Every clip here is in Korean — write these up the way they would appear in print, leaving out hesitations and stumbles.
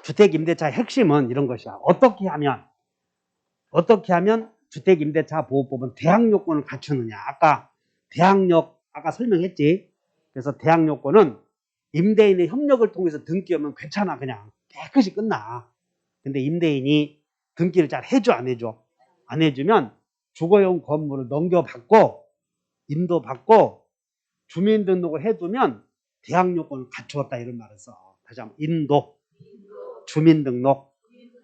주택임대차의 핵심은 이런 것이야. 어떻게 하면 주택임대차 보호법은 대항 요건을 갖추느냐. 아까 설명했지. 그래서 대항 요건은 임대인의 협력을 통해서 등기하면 괜찮아. 그냥 깨끗이 끝나. 근데 임대인이 등기를 잘 해줘, 안 해줘? 안 해주면 주거용 건물을 넘겨받고 인도받고 주민등록을 해두면 대항 요건을 갖추었다 이런 말을 써. 다시 한번 인도, 주민등록.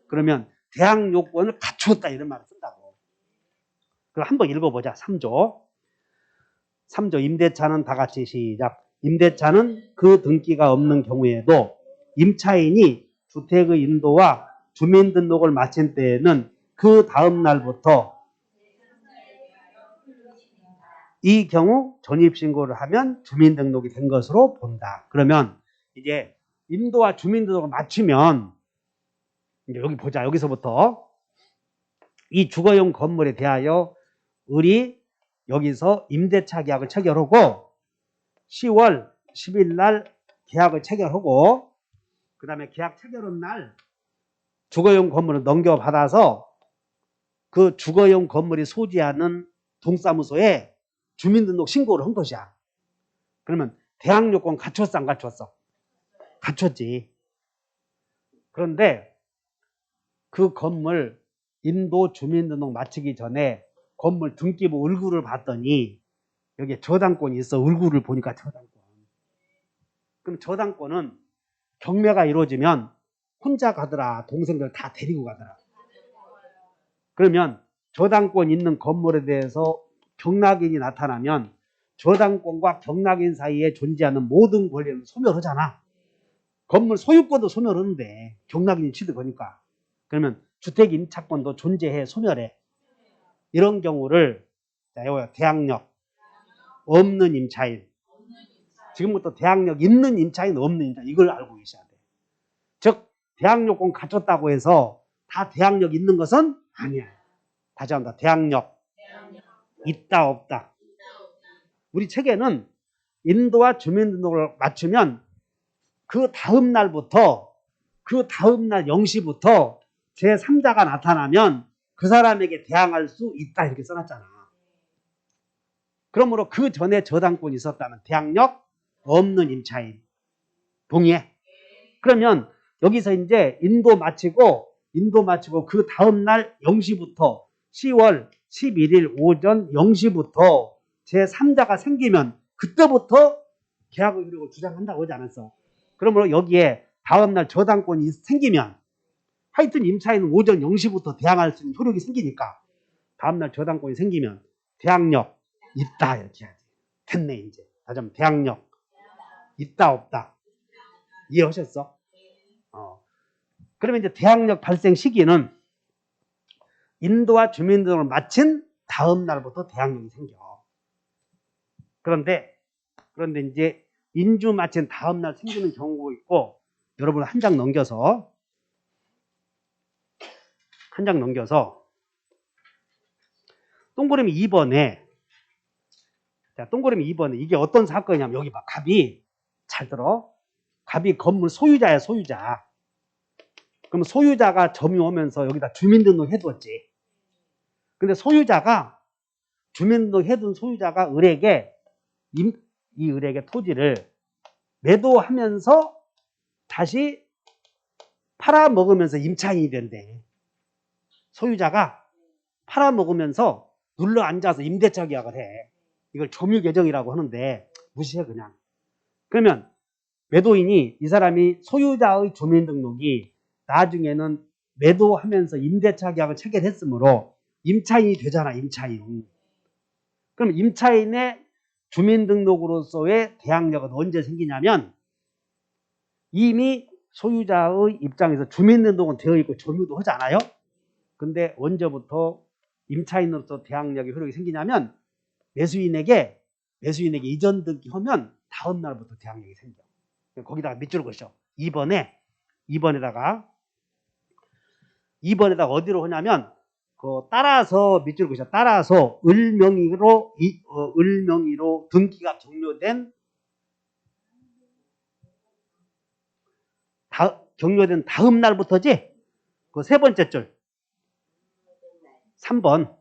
그러면 대항 요건을 갖추었다 이런 말을 쓴다고. 그럼 한번 읽어보자. 3조. 임대차는 다 같이 시작. 임대차는 그 등기가 없는 경우에도 임차인이 주택의 인도와 주민등록을 마친 때에는 그 다음 날부터 이 경우 전입신고를 하면 주민등록이 된 것으로 본다. 그러면 이제 인도와 주민등록을 마치면 이제 여기 보자. 여기서부터 이 주거용 건물에 대하여 을이 여기서 임대차 계약을 체결하고 10월 10일 날 계약을 체결하고 그 다음에 계약 체결한 날 주거용 건물을 넘겨받아서 그 주거용 건물이 소지하는 동사무소에 주민등록 신고를 한 것이야. 그러면 대항 요건 갖췄어, 안 갖췄어? 갖췄지. 그런데 그 건물 인도 주민등록 마치기 전에 건물 등기부 을구를 봤더니 여기에 저당권이 있어. 을구를 보니까 저당권. 그럼 저당권은 경매가 이루어지면 혼자 가더라, 동생들 다 데리고 가더라. 그러면 저당권 있는 건물에 대해서 경락인이 나타나면 저당권과 경락인 사이에 존재하는 모든 권리를 소멸하잖아. 건물 소유권도 소멸하는데 경락인이 취득하니까. 그러면 주택임차권도 존재해, 소멸해. 이런 경우를 자, 여기 대항력 없는 임차인. 지금부터 대항력 있는 임차인, 없는 임차인, 이걸 알고 계셔야 돼. 즉 대항력권 갖췄다고 해서 다 대항력 있는 것은 아니야. 다시 한번 대항력 있다 없다. 우리 책에는 인도와 주민등록을 맞추면 그 다음 날 0시부터 제3자가 나타나면 그 사람에게 대항할 수 있다 이렇게 써놨잖아. 그러므로 그 전에 저당권이 있었다면 대항력 없는 임차인. 동의해? 그러면 여기서 이제 인도 마치고 그 다음 날 0시부터 10월 11일 오전 0시부터 제3자가 생기면 그때부터 계약의 효력을 주장한다고 하지 않았어. 그러므로 여기에 다음 날 저당권이 생기면 하여튼 임차인은 오전 0시부터 대항할 수 있는 효력이 생기니까 다음 날 저당권이 생기면 대항력 있다 이렇게 해야지. 됐네 이제. 다시 한번 대항력 있다 없다. 이해하셨어? 그러면 이제 대항력 발생 시기는 인도와 주민등록을 마친 다음 날부터 대항력이 생겨. 그런데 이제 인주 마친 다음 날 생기는 경우가 있고, 여러분 한 장 넘겨서 동그라미 2번에 자, 동그라미 2번에 이게 어떤 사건이냐면 여기 봐. 갑이 잘 들어. 갑이 건물 소유자야, 소유자. 그럼 소유자가 점유하면서 여기다 주민등록 해두었지. 근데 주민등록 해둔 소유자가 을에게 이 을에게 토지를 매도하면서 다시 팔아먹으면서 임차인이 된대. 소유자가 팔아먹으면서 눌러 앉아서 임대차 계약을 해. 이걸 점유계정이라고 하는데 무시해 그냥. 그러면 매도인이 이 사람이 소유자의 주민등록이 나중에는 매도하면서 임대차 계약을 체결했으므로 임차인이 되잖아. 임차인. 그럼 임차인의 주민등록으로서의 대항력은 언제 생기냐면 이미 소유자의 입장에서 주민등록은 되어 있고 점유도 하지 않아요? 근데 언제부터 임차인으로서 대항력의 효력이 생기냐면 매수인에게 이전 등기하면 다음 날부터 대항력이 생겨. 거기다가 밑줄을 그으셔. 2번에다가 어디로 하냐면 따라서 밑줄을 그으셔. 따라서 을명의로 등기가 종료된 격려된 다음 날부터지? 그 세 번째 줄. 3번.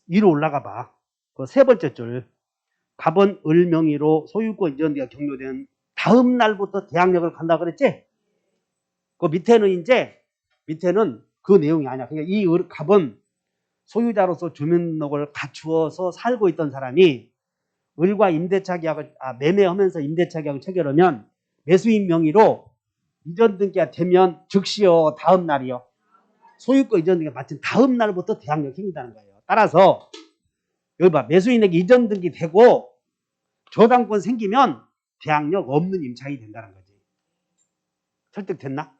위로 올라가 봐. 그 세 번째 줄. 갑은 을 명의로 소유권 이전대가 격려된 다음 날부터 대항력을 간다 그랬지? 그 밑에는 그 내용이 아니야. 그러니까 이 갑은 소유자로서 주민등록을 갖추어서 살고 있던 사람이 을과 임대차 계약을 매매하면서 임대차 계약을 체결하면 매수인 명의로 이전 등기가 되면 즉시요 다음 날이요. 소유권 이전 등기가 마친 다음 날부터 대항력이 생긴다는 거예요. 따라서 여기 봐. 매수인에게 이전 등기 되고 저당권 생기면 대항력 없는 임차인이 된다는 거지. 설득됐나?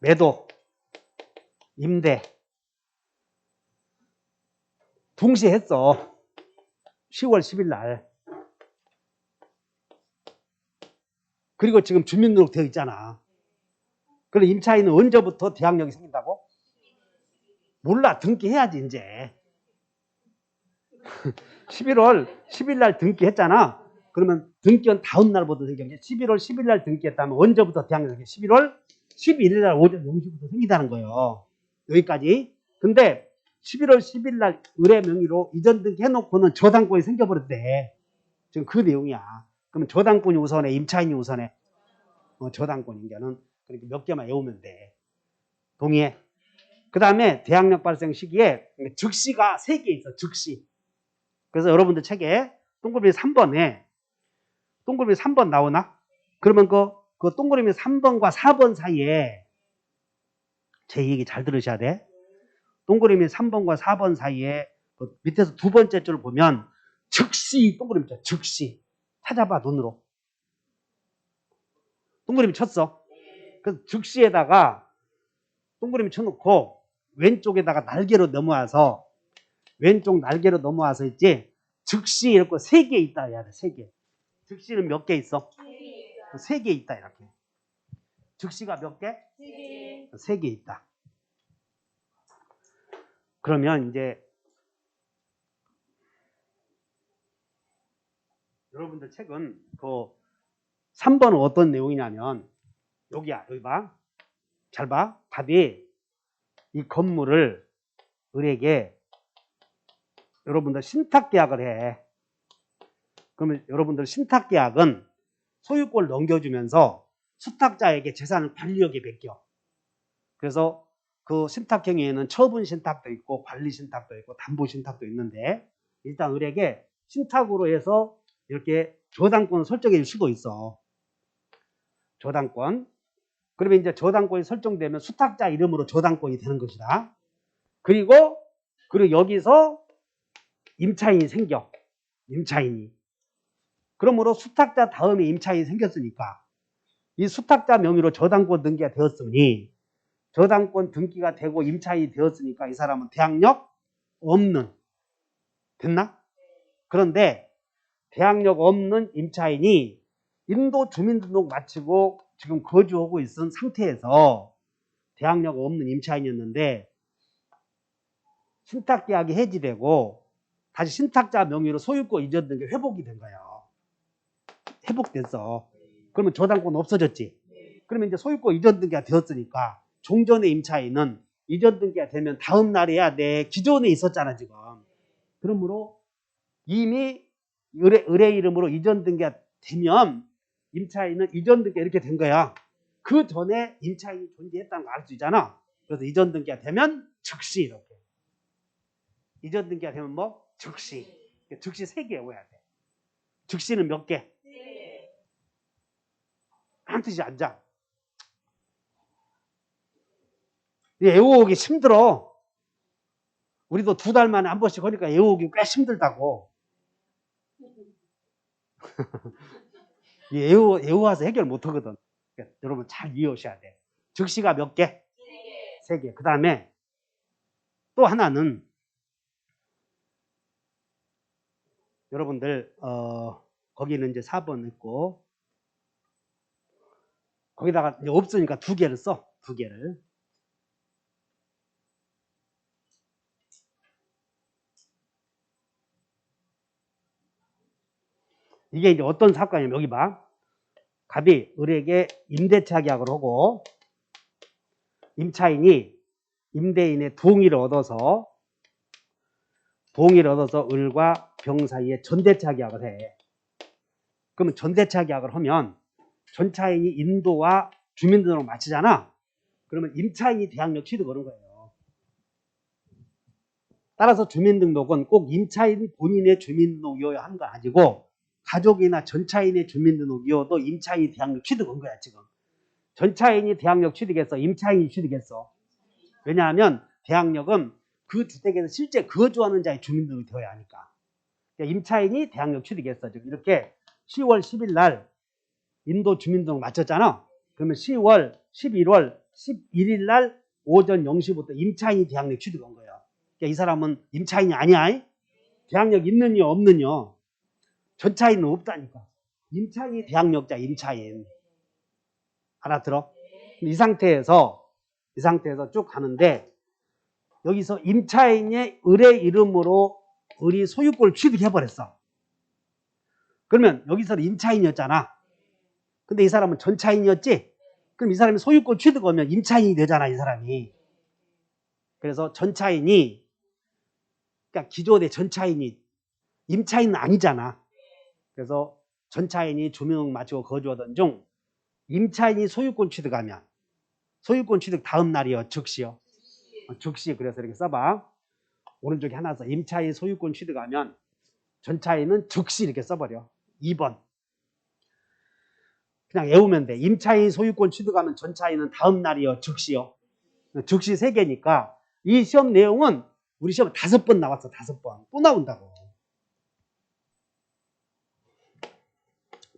매도, 임대 동시에 했어. 10월 10일 날. 그리고 지금 주민등록 되어 있잖아. 그럼 임차인은 언제부터 대항력이 생긴다고? 몰라. 등기해야지 이제. 11월 10일 날 등기했잖아. 그러면 등기한 다음 날부터 생기겠지. 11월 10일 날 등기했다면 언제부터 대항력이 생겨? 11월 11일 날 오전 0시부터 생기다는 거예요. 여기까지. 근데 11월 10일 날 을의 명의로 이전 등기 해놓고는 저당권이 생겨버렸대. 지금 그 내용이야. 그러면 저당권이 우선해, 임차인이 우선해? 저당권인 게는 그렇게 몇 개만 외우면 돼. 동의해? 그 다음에 대항력 발생 시기에 즉시가 3개 있어. 즉시. 그래서 여러분들 책에 동그라미 3번에 동그라미 3번 나오나? 그러면 그 동그라미 3번과 4번 사이에 제 얘기 잘 들으셔야 돼. 동그라미 3번과 4번 사이에 그 밑에서 두 번째 줄을 보면 즉시 동그라미 있죠. 즉시. 찾아봐 눈으로. 동그라미 쳤어. 그래서 즉시에다가 동그라미 쳐놓고 왼쪽에다가 날개로 넘어와서 왼쪽 날개로 넘어와서 있지. 즉시 이렇게 3개 있다 해야 돼. 3개. 즉시는 몇 개 있어? 3개 있다 이렇게. 즉시가 몇 개? 3개. 3개 있다. 그러면 이제 여러분들 책은 그 3번은 어떤 내용이냐면 여기야. 여기 봐. 잘 봐. 답이 이 건물을 을에게 여러분들 신탁계약을 해. 그러면 여러분들 신탁계약은 소유권을 넘겨주면서 수탁자에게 재산을 관리하게 맡겨. 그래서 그 신탁행위에는 처분 신탁도 있고 관리 신탁도 있고 담보 신탁도 있는데 일단 을에게 신탁으로 해서 이렇게 저당권을 설정해 줄 수도 있어. 저당권. 그러면 이제 저당권이 설정되면 수탁자 이름으로 저당권이 되는 것이다. 그리고 여기서 임차인이 생겨. 임차인이. 그러므로 수탁자 다음에 임차인이 생겼으니까 이 수탁자 명의로 저당권 등기가 되었으니 저당권 등기가 되고 임차인이 되었으니까 이 사람은 대항력 없는. 됐나? 그런데 대항력 없는 임차인이 인도 주민등록 마치고 지금 거주하고 있는 상태에서 대항력 없는 임차인이었는데 신탁계약이 해지되고 다시 신탁자 명의로 소유권 이전 등기 회복이 된 거예요. 회복됐어. 그러면 저당권 없어졌지. 그러면 이제 소유권 이전 등기가 되었으니까 종전의 임차인은 이전 등기가 되면 다음 날에야 내 기존에 있었잖아 지금. 그러므로 이미 을의 이름으로 이전 등기가 되면 임차인은 이전 등기가 이렇게 된 거야. 그 전에 임차인이 존재했다는 걸 알 수 있잖아. 그래서 이전 등기가 되면 즉시 이렇게. 이전 등기가 되면 뭐? 즉시. 즉시 3개 외워야 돼. 즉시는 몇 개? 3개. 한 뜻이 앉아. 외우기 힘들어. 우리도 2달 만에 한 번씩 하니까 외우기 꽤 힘들다고. 외워서 해결 못 하거든. 그러니까 여러분 잘 이해하셔야 돼. 즉시가 몇 개? 3개. 3개. 그 다음에 또 하나는 여러분들 거기는 이제 4번 있고 거기다가 이제 없으니까 2개를 써. 2개를. 이게 이제 어떤 사건이냐면 여기 봐. 갑이 을에게 임대차 계약을 하고 임차인이 임대인의 동의를 얻어서 을과 병 사이에 전대차 계약을 해. 그러면 전대차 계약을 하면 전차인이 인도와 주민등록을 마치잖아. 그러면 임차인이 대항력 취득하는 거예요. 따라서 주민등록은 꼭 임차인 본인의 주민등록이어야 하는 건 아니고 가족이나 전차인의 주민등록이어도 임차인이 대항력 취득한 거야 지금. 전차인이 대항력 취득했어? 임차인이 취득했어? 왜냐하면 대항력은 그 주택에서 실제 거주하는 자의 주민등록이 되어야 하니까. 그러니까 임차인이 대항력 취득했어. 지금 이렇게 10월 10일 날 인도 주민등록 마쳤잖아. 그러면 10월, 11월, 11일 날 오전 0시부터 임차인이 대항력 취득한 거야. 그러니까 이 사람은 임차인이 아니야. 대항력 있느냐 없느냐. 전차인은 없다니까. 임차인이 대항력자 임차인. 알아들어? 이 상태에서 쭉 가는데 여기서 임차인의 을의 이름으로 을이 소유권을 취득해버렸어. 그러면 여기서는 임차인이었잖아. 근데 이 사람은 전차인이었지? 그럼 이 사람이 소유권 취득하면 임차인이 되잖아, 이 사람이. 그래서 전차인이, 그러니까 기존의 전차인이 임차인은 아니잖아. 그래서 전차인이 주민등록 마치고 거주하던 중 임차인이 소유권 취득하면 소유권 취득 다음 날이요, 즉시요. 즉시. 그래서 이렇게 써봐. 오른쪽에 하나 써. 임차인 소유권 취득하면 전차인은 즉시 이렇게 써버려. 2번. 그냥 외우면 돼. 임차인 소유권 취득하면 전차인은 다음 날이요, 즉시요. 즉시 3개니까 이 시험 내용은 우리 시험 5번 나왔어. 5번. 또 나온다고.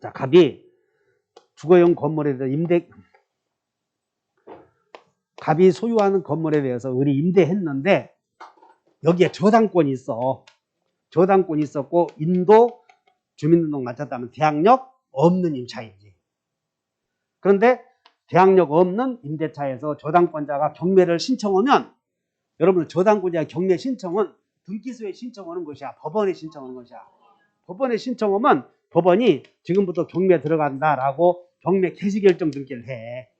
자, 갑이 주거용 건물에 대해서 갑이 소유하는 건물에 대해서 을이 임대했는데 여기에 저당권이 있어. 저당권이 있었고 인도 주민등록 마쳤다면 대항력 없는 임차인이지. 그런데 대항력 없는 임대차에서 저당권자가 경매를 신청하면 여러분 저당권자의 경매 신청은 등기소에 신청하는 것이야. 법원에 신청하는 것이야. 법원에 신청하면 법원이 지금부터 경매 들어간다라고 경매 개시결정 등기를 해.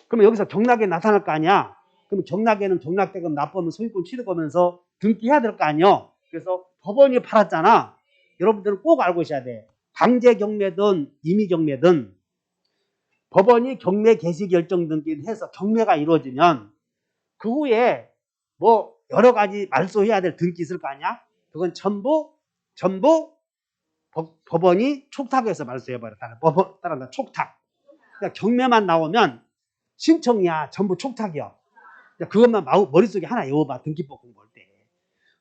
그러면 여기서 경락에 나타날 거 아니야. 그럼 경락에는 경락대금 납부하면 소유권 취득하면서 등기해야 될 거 아니야. 그래서 법원이 팔았잖아. 여러분들은 꼭 알고 있어야 돼. 강제 경매든 임의 경매든 법원이 경매 개시 결정 등기를 해서 경매가 이루어지면 그 후에 뭐 여러 가지 말소해야 될 등기 있을 거 아니야. 그건 전부 법원이 촉탁해서 말소해버려. 따라한다. 촉탁. 그러니까 경매만 나오면 신청이야. 전부 촉탁이야. 그것만 머릿속에 하나 외워봐. 등기법 공부할 때.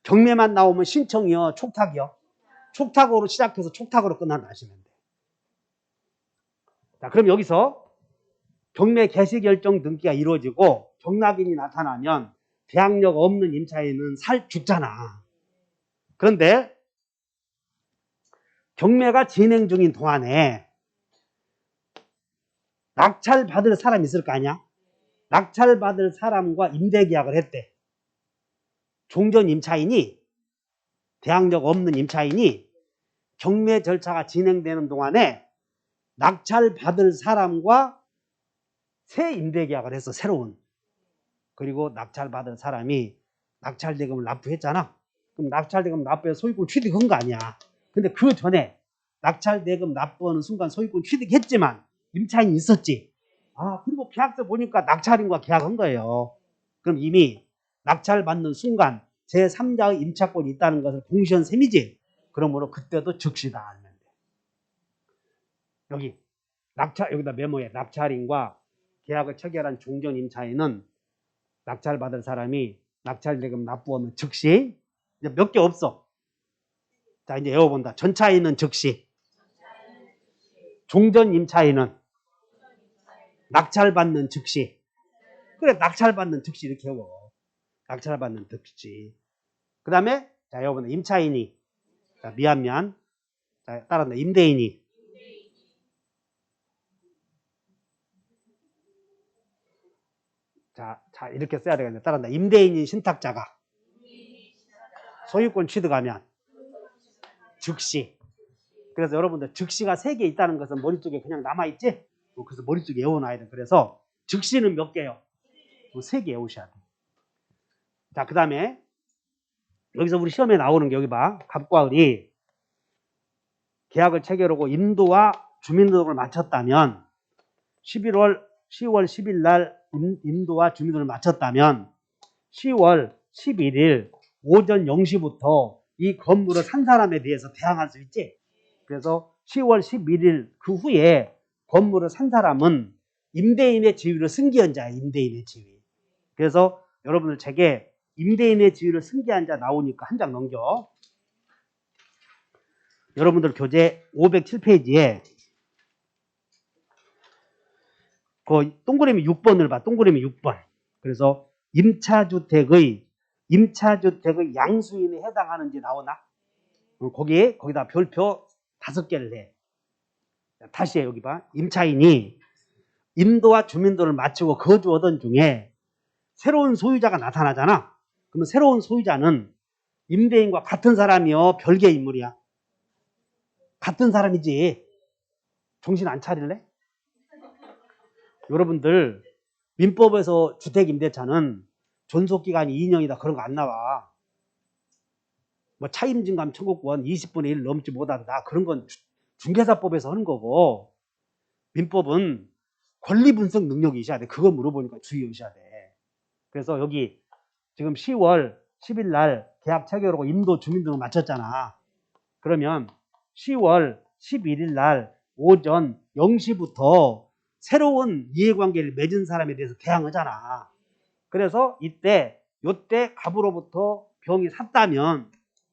경매만 나오면 신청이요. 촉탁이요. 촉탁으로 시작해서 촉탁으로 끝난다 하시면 돼. 자, 그럼 여기서 경매 개시 결정 등기가 이루어지고 경락인이 나타나면 대항력 없는 임차인은 죽잖아. 그런데 경매가 진행 중인 동안에 낙찰받을 사람이 있을 거 아니야? 낙찰받을 사람과 임대계약을 했대. 종전 임차인이 대항력 없는 임차인이 경매 절차가 진행되는 동안에 낙찰받을 사람과 새 임대계약을 했어. 새로운. 그리고 낙찰받을 사람이 낙찰대금을 납부했잖아. 그럼 낙찰대금 납부해서 소유권 취득한 거 아니야. 근데 그 전에 낙찰대금 납부하는 순간 소유권 취득했지만 임차인이 있었지. 아, 그리고 계약서 보니까 낙찰인과 계약한 거예요. 그럼 이미 낙찰받는 순간 제3자의 임차권이 있다는 것을 공시한 셈이지. 그러므로 그때도 즉시다 하면 돼. 여기다 메모해. 낙찰인과 계약을 체결한 종전 임차인은 낙찰받을 사람이 낙찰대금 납부하면 즉시. 이제 몇 개 없어. 자, 이제 외워본다. 전차인은 즉시. 종전 임차인은 낙찰받는 즉시. 그래, 낙찰받는 즉시 이렇게 외워. 낙찰받는 즉시. 그 다음에 자, 외워본다. 임차인이. 자, 미안. 자, 따라한다. 임대인이. 자, 이렇게 써야 되겠네. 따라한다. 임대인인 신탁자가 소유권 취득하면 즉시. 그래서 여러분들 즉시가 3개 있다는 것은 머릿속에 그냥 남아있지? 그래서 머릿속에 외워놔야 돼. 그래서 즉시는 몇 개요? 3개 외우셔야 돼. 자, 그 다음에 여기서 우리 시험에 나오는 게 여기 봐. 갑과 을이 계약을 체결하고 인도와 주민등록을 마쳤다면 10월 10일 날 인도와 주민등록을 마쳤다면 10월 11일 오전 0시부터 이 건물을 산 사람에 대해서 대항할 수 있지. 그래서 10월 11일 그 후에 건물을 산 사람은 임대인의 지위를 승계한 자야. 임대인의 지위. 그래서 여러분들 책에 임대인의 지위를 승계한 자 나오니까 한 장 넘겨. 여러분들 교재 507페이지에 그 동그라미 6번을 봐. 동그라미 6번. 그래서 임차주택의 양수인에 해당하는지 나오나? 거기다 별표 5개를 해. 다시 해. 여기 봐. 임차인이 인도와 주민등록을 마치고 거주하던 중에 새로운 소유자가 나타나잖아. 그러면 새로운 소유자는 임대인과 같은 사람이요? 별개의 인물이야? 같은 사람이지. 정신 안 차릴래? 여러분들 민법에서 주택임대차는 존속기간이 2년이다 그런 거 안 나와. 뭐 차임증감 청구권 20분의 1 넘지 못한다 그런 건 중개사법에서 하는 거고, 민법은 권리분석 능력이 있어야 돼. 그거 물어보니까 주의하셔야 돼. 그래서 여기 지금 10월 10일 날 계약 체결하고 인도 주민등록 마쳤잖아. 그러면 10월 11일 날 오전 0시부터 새로운 이해관계를 맺은 사람에 대해서 대항하잖아. 그래서 요때 갑으로부터 병이 샀다면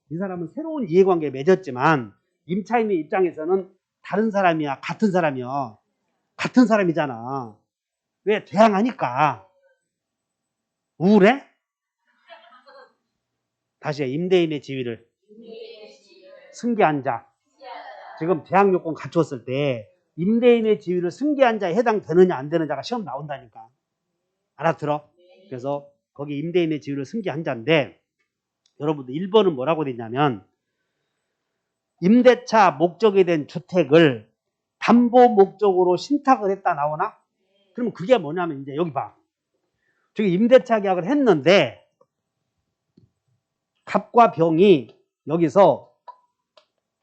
이 사람은 새로운 이해관계를 맺었지만 임차인의 입장에서는 다른 사람이야? 같은 사람이야? 같은 사람이잖아. 왜? 대항하니까. 우울해? 다시 해. 임대인의 지위를 승계한 자. 지금 대항 요건 갖추었을 때 임대인의 지위를 승계한 자에 해당되느냐 안 되느냐가 시험 나온다니까. 알아들어? 그래서 거기 임대인의 지위를 승계한 자인데 여러분들 1번은 뭐라고 되냐면 임대차 목적이 된 주택을 담보 목적으로 신탁을 했다 나오나? 그러면 그게 뭐냐면 이제 여기 봐. 지금 임대차 계약을 했는데 갑과 병이 여기서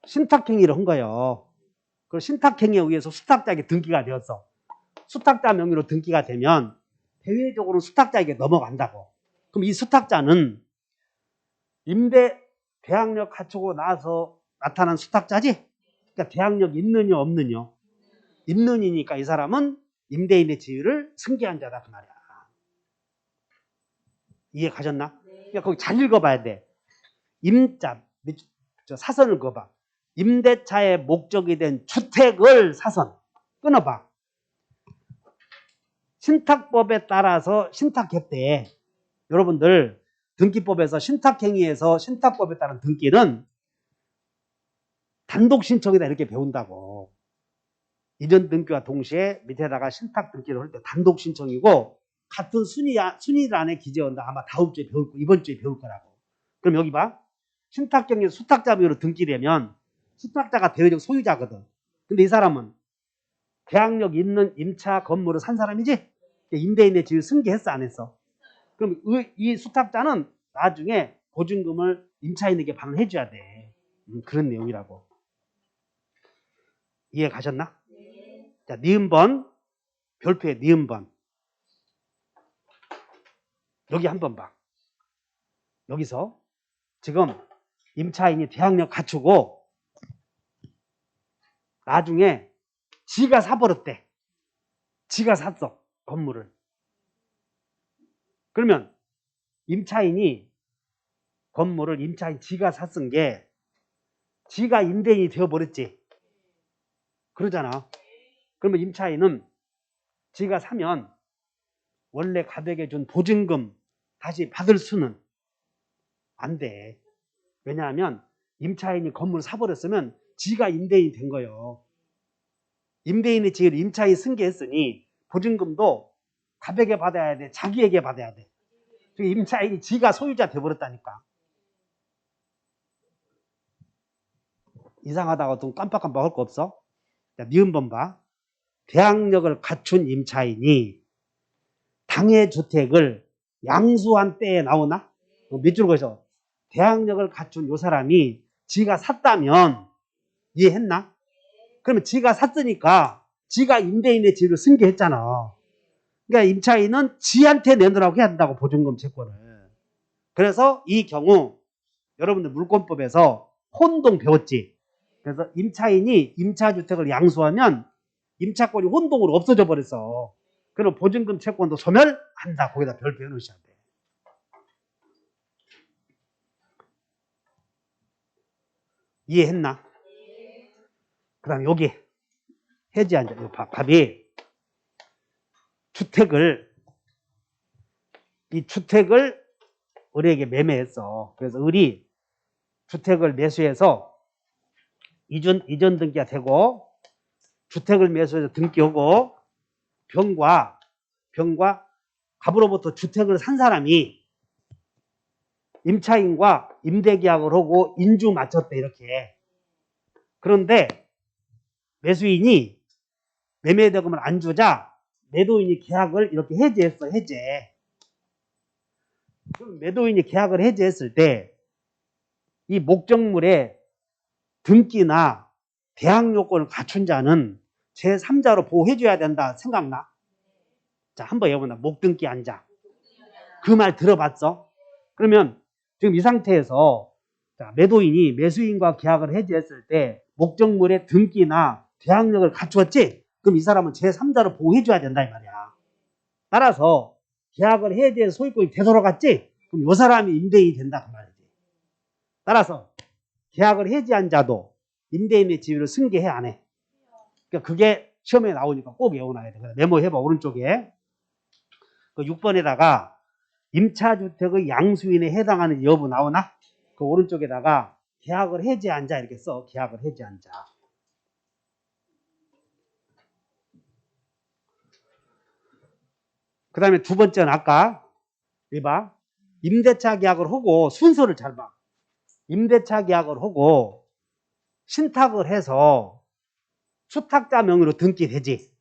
신탁행위를 한 거예요. 그 신탁행위에 의해서 수탁자에게 등기가 되었어. 수탁자 명의로 등기가 되면 대외적으로 수탁자에게 넘어간다고. 그럼 이 수탁자는 임대 대항력 갖추고 나서 나타난 수탁자지? 그러니까 대항력 있느냐 없느냐? 있느니까 이 사람은 임대인의 지위를 승계한 자다 그 말이야. 이해 가셨나? 그러니까 거기 잘 읽어봐야 돼. 사선을 그어봐. 임대차의 목적이 된 주택을 사선 끊어봐. 신탁법에 따라서 신탁했대. 여러분들 등기법에서 신탁행위에서 신탁법에 따른 등기는 단독 신청이다 이렇게 배운다고. 이전 등기와 동시에 밑에다가 신탁 등기를 할 때 단독 신청이고 같은 순위를 안에 기재한다. 아마 다음 주에 배울 거, 이번 주에 배울 거라고. 그럼 여기 봐. 신탁경에서 수탁자 명의로 등기되면 수탁자가 대외적 소유자거든. 근데 이 사람은 계약력 있는 임차 건물을 산 사람이지? 임대인의 지위를 승계했어 안 했어? 그럼 이 수탁자는 나중에 보증금을 임차인에게 반환해 줘야 돼. 그런 내용이라고. 이해 가셨나? 네. 자, 니은번 별표에 니은번. 여기 한번 봐. 여기서 지금 임차인이 대항력 갖추고 나중에 지가 사버렸대. 지가 샀어 건물을. 그러면 임차인이 건물을 임차인 지가 샀은 게 지가 임대인이 되어버렸지. 그러잖아. 그러면 임차인은 지가 사면 원래 가백에 준 보증금 다시 받을 수는 안 돼. 왜냐하면 임차인이 건물을 사버렸으면 지가 임대인이 된 거예요. 임대인의 지위를 임차인이 승계했으니 보증금도 가백에 받아야 돼. 자기에게 받아야 돼. 임차인이 지가 소유자 돼버렸다니까. 이상하다고 좀 깜빡깜빡 할 거 없어? 자, 니은번 봐. 대항력을 갖춘 임차인이 당해 주택을 양수한 때에 나오나? 밑줄 그어서 대항력을 갖춘 요 사람이 지가 샀다면 이해했나? 그러면 지가 샀으니까 지가 임대인의 지위를 승계했잖아. 그러니까 임차인은 지한테 내놓으라고 해야 한다고, 보증금 채권을. 그래서 이 경우 여러분들 물권법에서 혼동 배웠지. 그래서 임차인이 임차주택을 양수하면 임차권이 혼동으로 없어져 버렸어. 그럼 보증금 채권도 소멸한다. 거기다 별표 해놓으셔야 돼. 이해했나? 그 다음에 여기 해지한 갑이 이 주택을 을에게 매매했어. 그래서 을이 주택을 매수해서 이전 등기가 되고, 주택을 매수해서 등기하고, 병과 갑으로부터 주택을 산 사람이 임차인과 임대계약을 하고 인주 맞췄대, 이렇게. 그런데 매수인이 매매대금을 안 주자 매도인이 계약을 이렇게 해지했어, 해제. 그럼 매도인이 계약을 해지했을 때 이 목적물의 등기나 대항 요건을 갖춘 자는 제3자로 보호해줘야 된다. 생각나? 자, 한번 해보나. 목등기 한자. 그 말 들어봤어? 그러면 지금 이 상태에서 자, 매도인이 매수인과 계약을 해지했을 때 목적물의 등기나 대항력을 갖추었지? 그럼 이 사람은 제3자로 보호해줘야 된다, 이 말이야. 따라서 계약을 해지해서 소유권이 되돌아갔지? 그럼 이 사람이 임대인이 된다, 그 말이지. 따라서 계약을 해지한 자도 임대인의 지위를 승계해, 안 해? 그러니까 그게 시험에 나오니까 꼭 외워놔야 돼. 메모해봐, 오른쪽에. 그 6번에다가 임차주택의 양수인에 해당하는 여부 나오나? 그 오른쪽에다가 계약을 해지한 자 이렇게 써. 계약을 해지한 자. 그 다음에 두 번째는 아까 이봐, 임대차 계약을 하고, 순서를 잘 봐. 임대차 계약을 하고 신탁을 해서 수탁자 명의로 등기되지.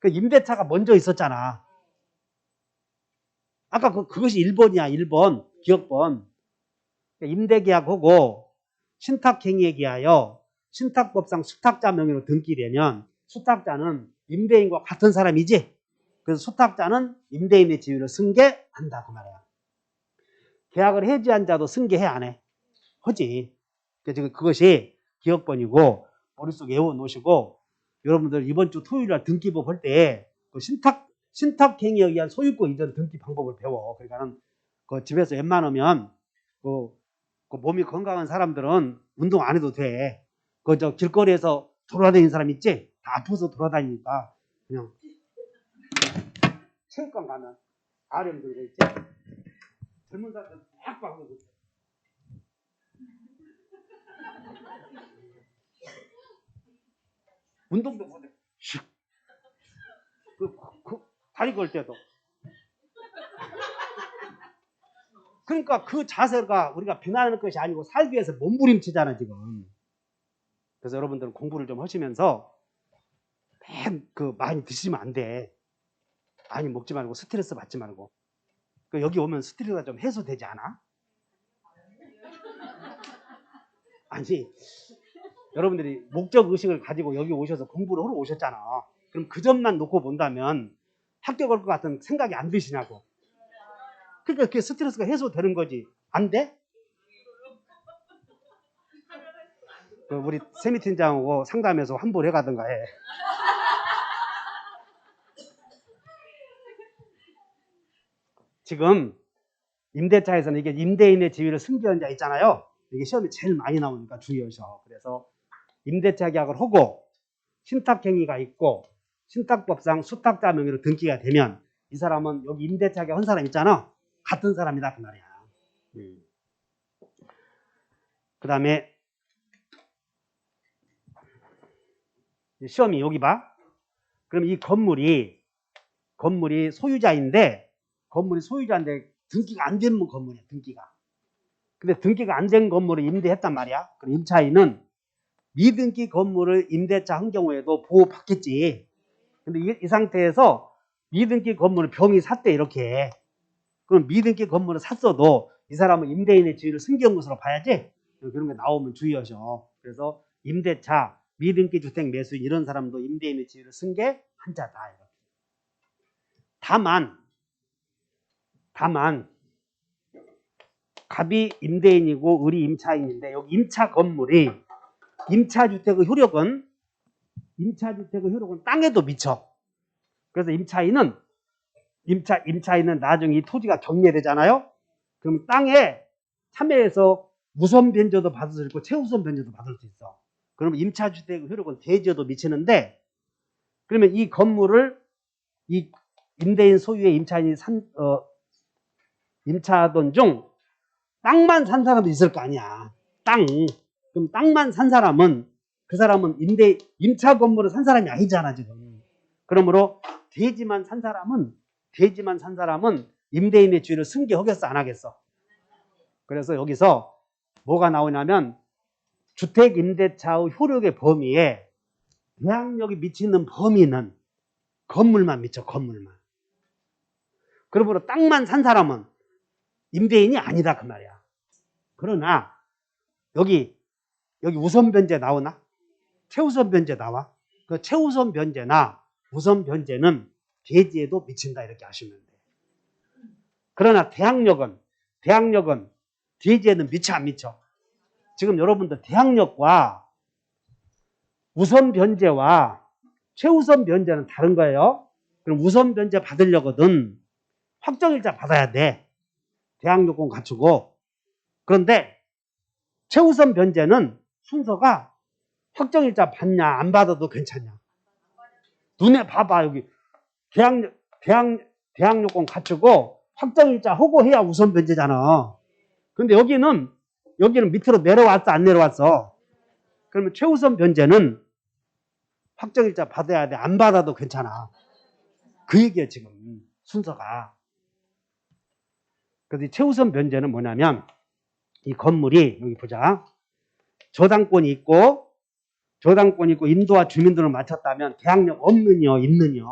그 임대차가 먼저 있었잖아. 아까 그것이 1번이야. 1번 기억번. 임대계약하고 신탁행위에 기하여 신탁법상 수탁자 명의로 등기되면 수탁자는 임대인과 같은 사람이지. 그래서 수탁자는 임대인의 지위를 승계한다, 그 말이야. 계약을 해지한 자도 승계해, 안 해? 하지. 그래서 그것이 기억번이고 머릿속에 외워놓으시고, 여러분들 이번 주 토요일날 등기법 할 때 그 신탁행위에 의한 소유권 이전 등기 방법을 배워. 그러니까는 그 집에서 웬만하면 그 몸이 건강한 사람들은 운동 안 해도 돼. 저 길거리에서 돌아다니는 사람 있지? 다 아파서 돌아다니니까 그냥 체육관 가면 RM 들고 있지? 젊은 사람들 팍 하고 있어. 운동도 못해. 다리 걸 때도. 그러니까 그 자세가 우리가 비난하는 것이 아니고 살기 위해서 몸부림치잖아, 지금. 그래서 여러분들은 공부를 좀 하시면서 많이 드시면 안 돼. 많이 먹지 말고 스트레스 받지 말고. 여기 오면 스트레스가 좀 해소되지 않아? 아니, 여러분들이 목적의식을 가지고 여기 오셔서 공부를 하러 오셨잖아. 그럼 그 점만 놓고 본다면 합격할 것 같은 생각이 안 드시냐고. 그러니까 그게 스트레스가 해소되는 거지. 안 돼? 우리 세미 팀장하고 상담해서 환불해 가든가 해. 지금 임대차에서는 이게 임대인의 지위를 승계한 자 있잖아요. 이게 시험에 제일 많이 나오니까 주의하셔. 그래서 임대차 계약을 하고 신탁행위가 있고 신탁법상 수탁자 명의로 등기가 되면 이 사람은 여기 임대차 계약한 사람 있잖아. 같은 사람이다, 그 말이야. 그 다음에 시험이 여기 봐. 그럼 이 건물이 소유자인데 등기가 안 된 건물이야, 등기가. 근데 등기가 안 된 건물을 임대했단 말이야. 그럼 임차인은 미등기 건물을 임대차 한 경우에도 보호받겠지. 근데 이 상태에서 미등기 건물을 병이 샀대 이렇게. 그럼 미등기 건물을 샀어도 이 사람은 임대인의 지위를 승계한 것으로 봐야지. 그런 게 나오면 주의하셔. 그래서 임대차, 미등기 주택 매수인 이런 사람도 임대인의 지위를 승계한 자다. 다만 갑이 임대인이고 을이 임차인인데 여기 임차 건물이 임차주택의 효력은 땅에도 미쳐. 그래서 임차인은 나중에 이 토지가 경매되잖아요. 그럼 땅에 참여해서 우선 변제도 받을 수 있고 최우선 변제도 받을 수 있어. 그러면 임차주택의 효력은 대지에도 미치는데, 그러면 이 건물을 이 임대인 소유의 임차인이 임차하던 중 땅만 산 사람도 있을 거 아니야. 그럼 땅만 산 사람은 그 사람은 임차 건물을 산 사람이 아니잖아 지금. 그러므로 대지만 산 사람은 임대인의 지위를 승계하겠어 안 하겠어? 그래서 여기서 뭐가 나오냐면 주택임대차의 효력의 범위에 대항력이 미치는 범위는 건물만 미쳐. 건물만. 그러므로 땅만 산 사람은 임대인이 아니다 그 말이야. 그러나 여기 우선 변제 나오나? 최우선 변제 나와? 그 최우선 변제나 우선 변제는 대지에도 미친다 이렇게 아시면 돼. 그러나 대항력은 대지에는 미쳐 안 미쳐? 지금 여러분들 대항력과 우선 변제와 최우선 변제는 다른 거예요. 그럼 우선 변제 받으려거든 확정일자 받아야 돼. 대항력권 갖추고. 그런데 최우선 변제는 순서가 확정일자 받냐 안 받아도 괜찮냐. 눈에 봐봐. 여기 대항력권 갖추고 확정일자 하고 해야 우선 변제잖아. 근데 여기는 밑으로 내려왔어 안 내려왔어? 그러면 최우선 변제는 확정일자 받아야 돼. 안 받아도 괜찮아. 그 얘기야 지금 순서가. 그래서 이 최우선 변제는 뭐냐면 이 건물이 여기 보자. 저당권이 있고 인도와 주민등을 마쳤다면 대항력 없느냐 있느냐?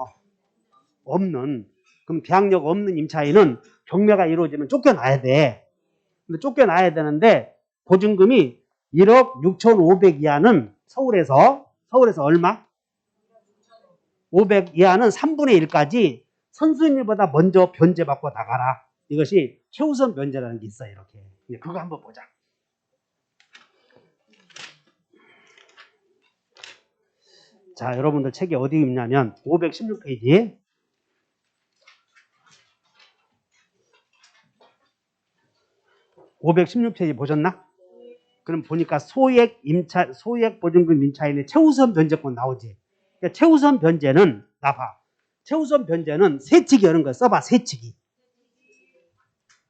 없는. 그럼 대항력 없는 임차인은 경매가 이루어지면 쫓겨나야 돼. 근데 쫓겨나야 되는데 보증금이 1억 6,500 이하는 서울에서 얼마? 500 이하는 3분의 1까지 선순위보다 먼저 변제받고 나가라. 이것이 최우선 변제라는 게 있어요. 이렇게. 그거 한번 보자. 자, 여러분들 책이 어디 있냐면 516페이지. 516페이지 보셨나? 그럼 보니까 소액 보증금 임차인의 최우선 변제권 나오지. 그러니까 최우선 변제는 나봐. 최우선 변제는 세치기 이런 거 써봐. 세치기.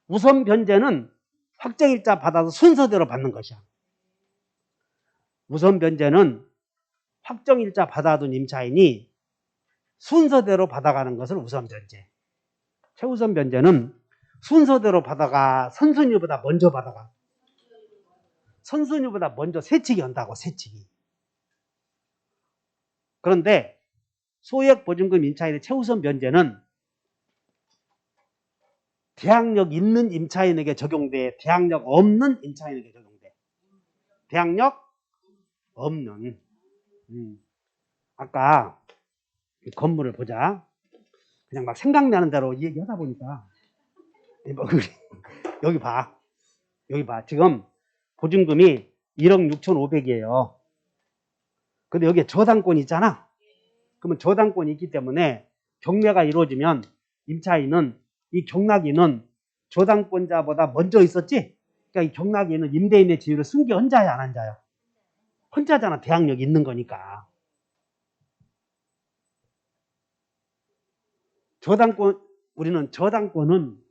우선 변제는 확정일자 받아서 순서대로 받는 것이야. 우선 변제는 확정일자 받아둔 임차인이 순서대로 받아가는 것을 우선 변제. 최우선 변제는 순서대로 받아가 선순위보다 먼저 받아가. 선순위보다 먼저 세치기 한다고. 세치기. 그런데 소액 보증금 임차인의 최우선 변제는 대항력 있는 임차인에게 적용돼. 대항력 없는 임차인에게 적용돼. 대항력 없는. 아까 건물을 보자. 그냥 막 생각나는 대로 얘기하다 보니까 여기 봐. 지금 보증금이 1억 6,500이에요. 근데 여기에 저당권이 있잖아. 그러면 저당권이 있기 때문에 경매가 이루어지면 임차인은 이 경락인은 저당권자보다 먼저 있었지. 그러니까 이 경락인은 임대인의 지위를 승계 혼자야 안 한자요? 혼자잖아. 대항력이 있는 거니까. 우리는 저당권은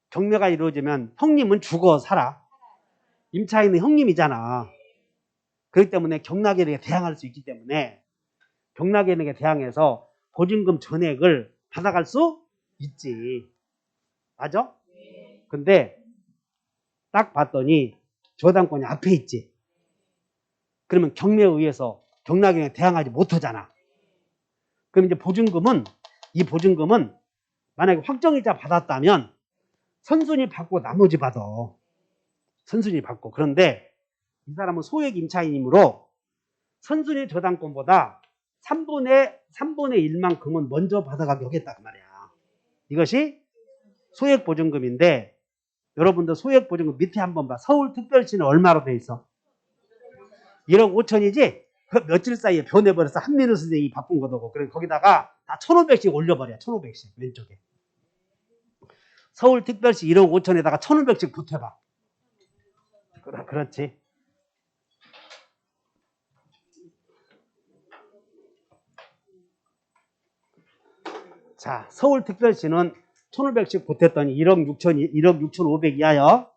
경매가 이루어지면 형님은 죽어 살아. 임차인은 형님이잖아. 그렇기 때문에 경락인에게 대항할 수 있기 때문에 경락인에게 대항해서 보증금 전액을 받아갈 수 있지. 맞아? 근데 딱 봤더니 저당권이 앞에 있지. 그러면 경매에 의해서 경락에 대항하지 못하잖아. 그럼 이제 보증금은, 이 보증금은 만약에 확정일자 받았다면 선순위 받고 나머지 받아. 선순위 받고. 그런데 이 사람은 소액 임차인이므로 선순위 저당권보다 3분의 1만큼은 먼저 받아가게 하겠다 그 말이야. 이것이 소액 보증금인데, 여러분들 소액 보증금 밑에 한번 봐. 서울특별시는 얼마로 돼 있어? 1억 5천이지? 그 며칠 사이에 변해버렸어. 한민우 선생님이 바꾼 거고. 그래서 거기다가 다 1,500씩 올려버려. 1,500씩 왼쪽에. 서울특별시 1억 5천에다가 1,500씩 붙여봐. 그렇지. 자, 서울특별시는 1,500씩 보탰더니 1억 6,500 이하여.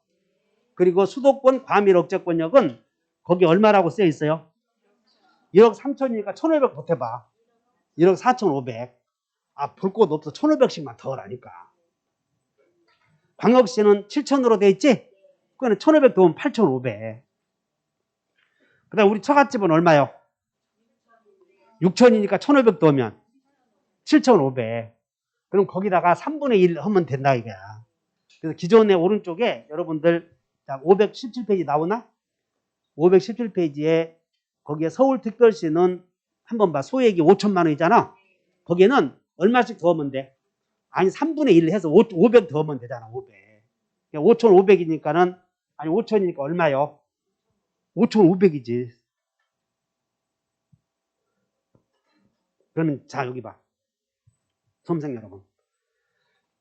그리고 수도권 과밀억제권역은 거기 얼마라고 쓰여 있어요? 1억 3천이니까 1,500 보태봐. 1억 4,500. 아, 볼 곳 없어. 1,500씩만 더 하라니까. 광역시는 7천으로 돼 있지? 그거는 1,500 더하면 8,500. 그 다음 우리 처갓집은 얼마요? 6천이니까 1,500 더하면 7,500. 그럼 거기다가 3분의 1 하면 된다 이거야. 그래서 기존의 오른쪽에 여러분들 517페이지 나오나? 517페이지에 거기에 서울특별시는 한번 봐. 소액이 5천만 원이잖아. 거기에는 얼마씩 더하면 돼? 아니 3분의 1 해서 500 더하면 되잖아. 500. 5,500이니까는 아니 5천이니까 얼마요? 5,500이지. 그러면 자 여기 봐. 수험생 여러분.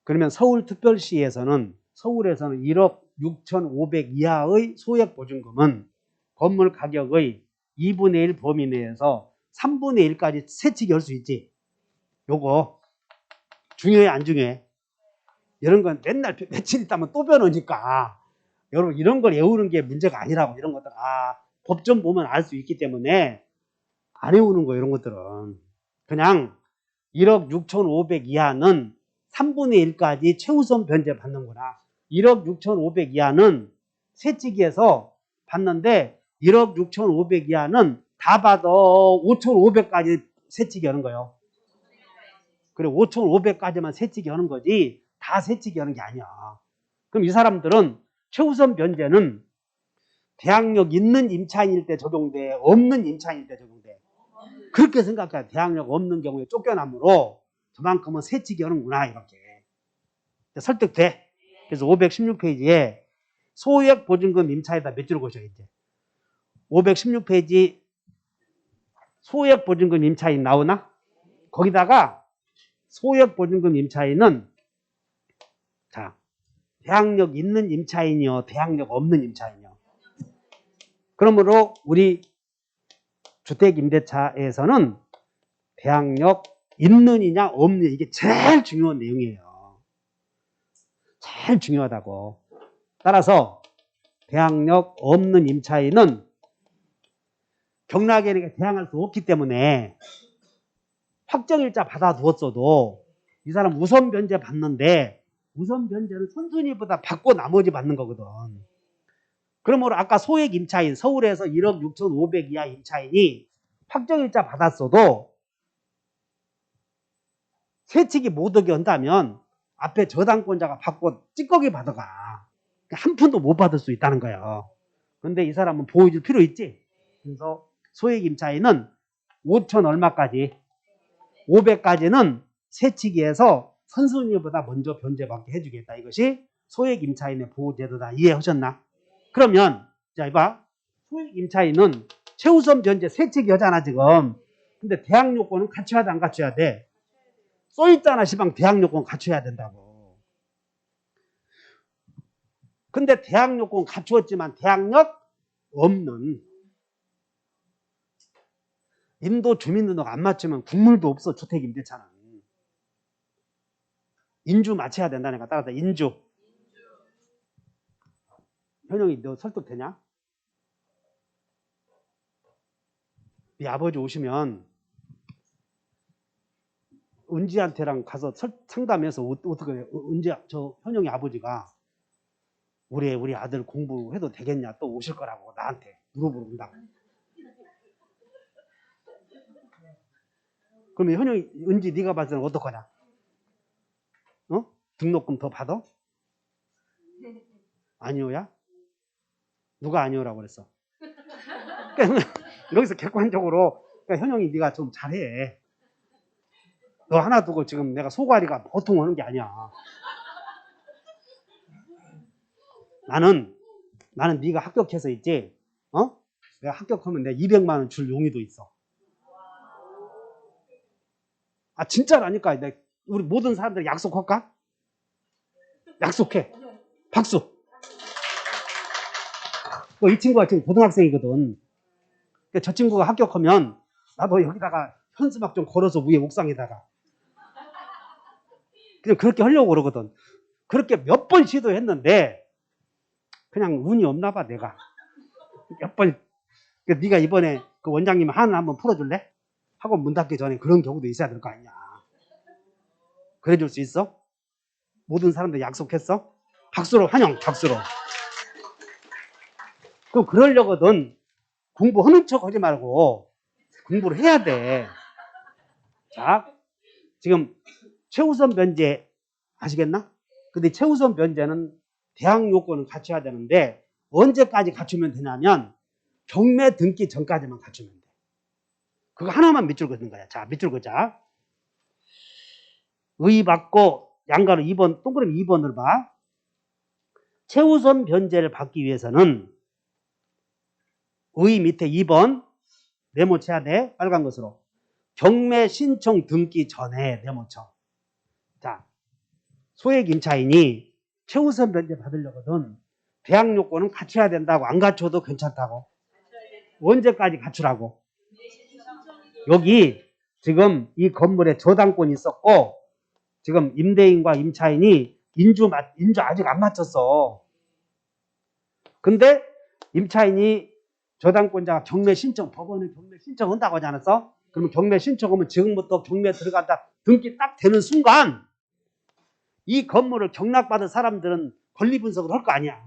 그러면 서울특별시에서는 서울에서는 1억 6,500 이하의 소액 보증금은 건물 가격의 2분의 1 범위 내에서 3분의 1까지 세치기 할 수 있지. 요거 중요해 안 중요해? 이런 건 맨날 며칠 있다면 또 변하니까 여러분 이런 걸 외우는 게 문제가 아니라고. 이런 것들 법 좀 보면 알 수 있기 때문에 안 외우는 거. 이런 것들은 그냥 1억 6,500 이하는 3분의 1까지 최우선 변제 받는구나. 1억 6,500 이하는 세치기에서 받는데 1억 6,500 이하는 다 받아 5,500까지 세치기 하는 거예요. 그래 5,500까지만 세치기 하는 거지 다 세치기 하는 게 아니야. 그럼 이 사람들은 최우선 변제는 대항력 있는 임차인일 때 적용돼, 없는 임차인일 때 적용돼. 그렇게 생각해. 대항력 없는 경우에 쫓겨남으로 저만큼은 세치기 하는구나 이렇게 설득돼. 그래서 516페이지에 소액 보증금 임차에다 몇 줄을 고셔 이제 516페이지 소액 보증금 임차인 나오나? 거기다가 소액 보증금 임차인은 자 대항력 있는 임차인이요, 대항력 없는 임차인이요. 그러므로 우리 주택임대차에서는 대항력 있는이냐 없느냐 이게 제일 중요한 내용이에요. 제일 중요하다고. 따라서 대항력 없는 임차인은 경락에게 대항할 수 없기 때문에 확정일자 받아두었어도 이 사람 우선 변제 받는데 우선 변제는 선순위보다 받고 나머지 받는 거거든. 그러므로 아까 소액 임차인 서울에서 1억 6,500 이하 임차인이 확정일자 받았어도 세치기 못하게 한다면 앞에 저당권자가 받고 찌꺼기 받아가. 한 푼도 못 받을 수 있다는 거예요. 그런데 이 사람은 보여줄 필요 있지. 그래서 소액 임차인은 5천 얼마까지 500까지는 세치기에서 선순위보다 먼저 변제받게 해주겠다. 이것이 소액 임차인의 보호제도다. 이해하셨나? 그러면 자 이봐. 소액 임차인은 최우선 변제 세치기 하잖아 지금. 근데 대항 요건은 갖춰야 돼 안 갖춰야 돼? 써있잖아 시방 대항 요건 갖춰야 된다고. 근데 대항 요건 갖추었지만 대항력 없는 인도 주민등록 안 맞추면 국물도 없어. 주택임대차는 인주 맞춰야 된다니까. 따라서 인주. 현영이 너 설득되냐? 네 아버지 오시면 은지한테랑 가서 상담해서 어떻게 은지 저 현영이 아버지가 우리 아들 공부해도 되겠냐 또 오실 거라고 나한테 물어본다고. 그러면 현영이, 은지 네가 봤을 때는 어떡하냐? 어? 등록금 더 받아? 아니오야? 누가 아니오라고 그랬어? 그러니까 여기서 객관적으로 그러니까 현영이 네가 좀 잘해. 너 하나 두고 지금 내가 소가리가 보통 하는 게 아니야. 나는 네가 합격해서 있지. 어? 내가 합격하면 내가 200만 원 줄 용의도 있어. 아 진짜라니까. 우리 모든 사람들 약속할까? 약속해. 박수. 이 친구가 지금 고등학생이거든. 그러니까 저 친구가 합격하면 나도 여기다가 현수막 좀 걸어서 위에 옥상에다가 그냥 그렇게 하려고 그러거든. 그렇게 몇 번 시도했는데 그냥 운이 없나 봐 내가. 몇 번. 그러니까 네가 이번에 그 원장님 한번 풀어줄래? 학원 문 닫기 전에 그런 경우도 있어야 될 거 아니야. 그래 줄 수 있어? 모든 사람들 약속했어? 박수로 환영. 박수로. 또 그러려거든 공부하는 척 하지 말고 공부를 해야 돼. 자, 지금 최우선 변제 아시겠나? 근데 최우선 변제는 대학 요건을 갖춰야 되는데 언제까지 갖추면 되냐면 경매 등기 전까지만 갖추면 돼. 그거 하나만 밑줄 긋는 거야. 자, 밑줄 긋자. 의 받고 양가로 2번, 동그라미 2번을 봐. 최우선 변제를 받기 위해서는 의 밑에 2번 네모 쳐야 돼. 빨간 것으로. 경매 신청 등기 전에 네모 쳐. 자, 소액 임차인이 최우선 변제 받으려거든 대학 요건은 갖춰야 된다고. 안 갖춰도 괜찮다고. 언제까지 갖추라고? 여기 지금 이 건물에 저당권이 있었고 지금 임대인과 임차인이 인주 아직 안 맞췄어. 근데 임차인이 저당권자가 경매 신청, 법원에 경매 신청한다고 하지 않았어? 그러면 경매 신청하면 지금부터 경매 들어간다 등기 딱 되는 순간 이 건물을 경락받은 사람들은 권리 분석을 할 거 아니야.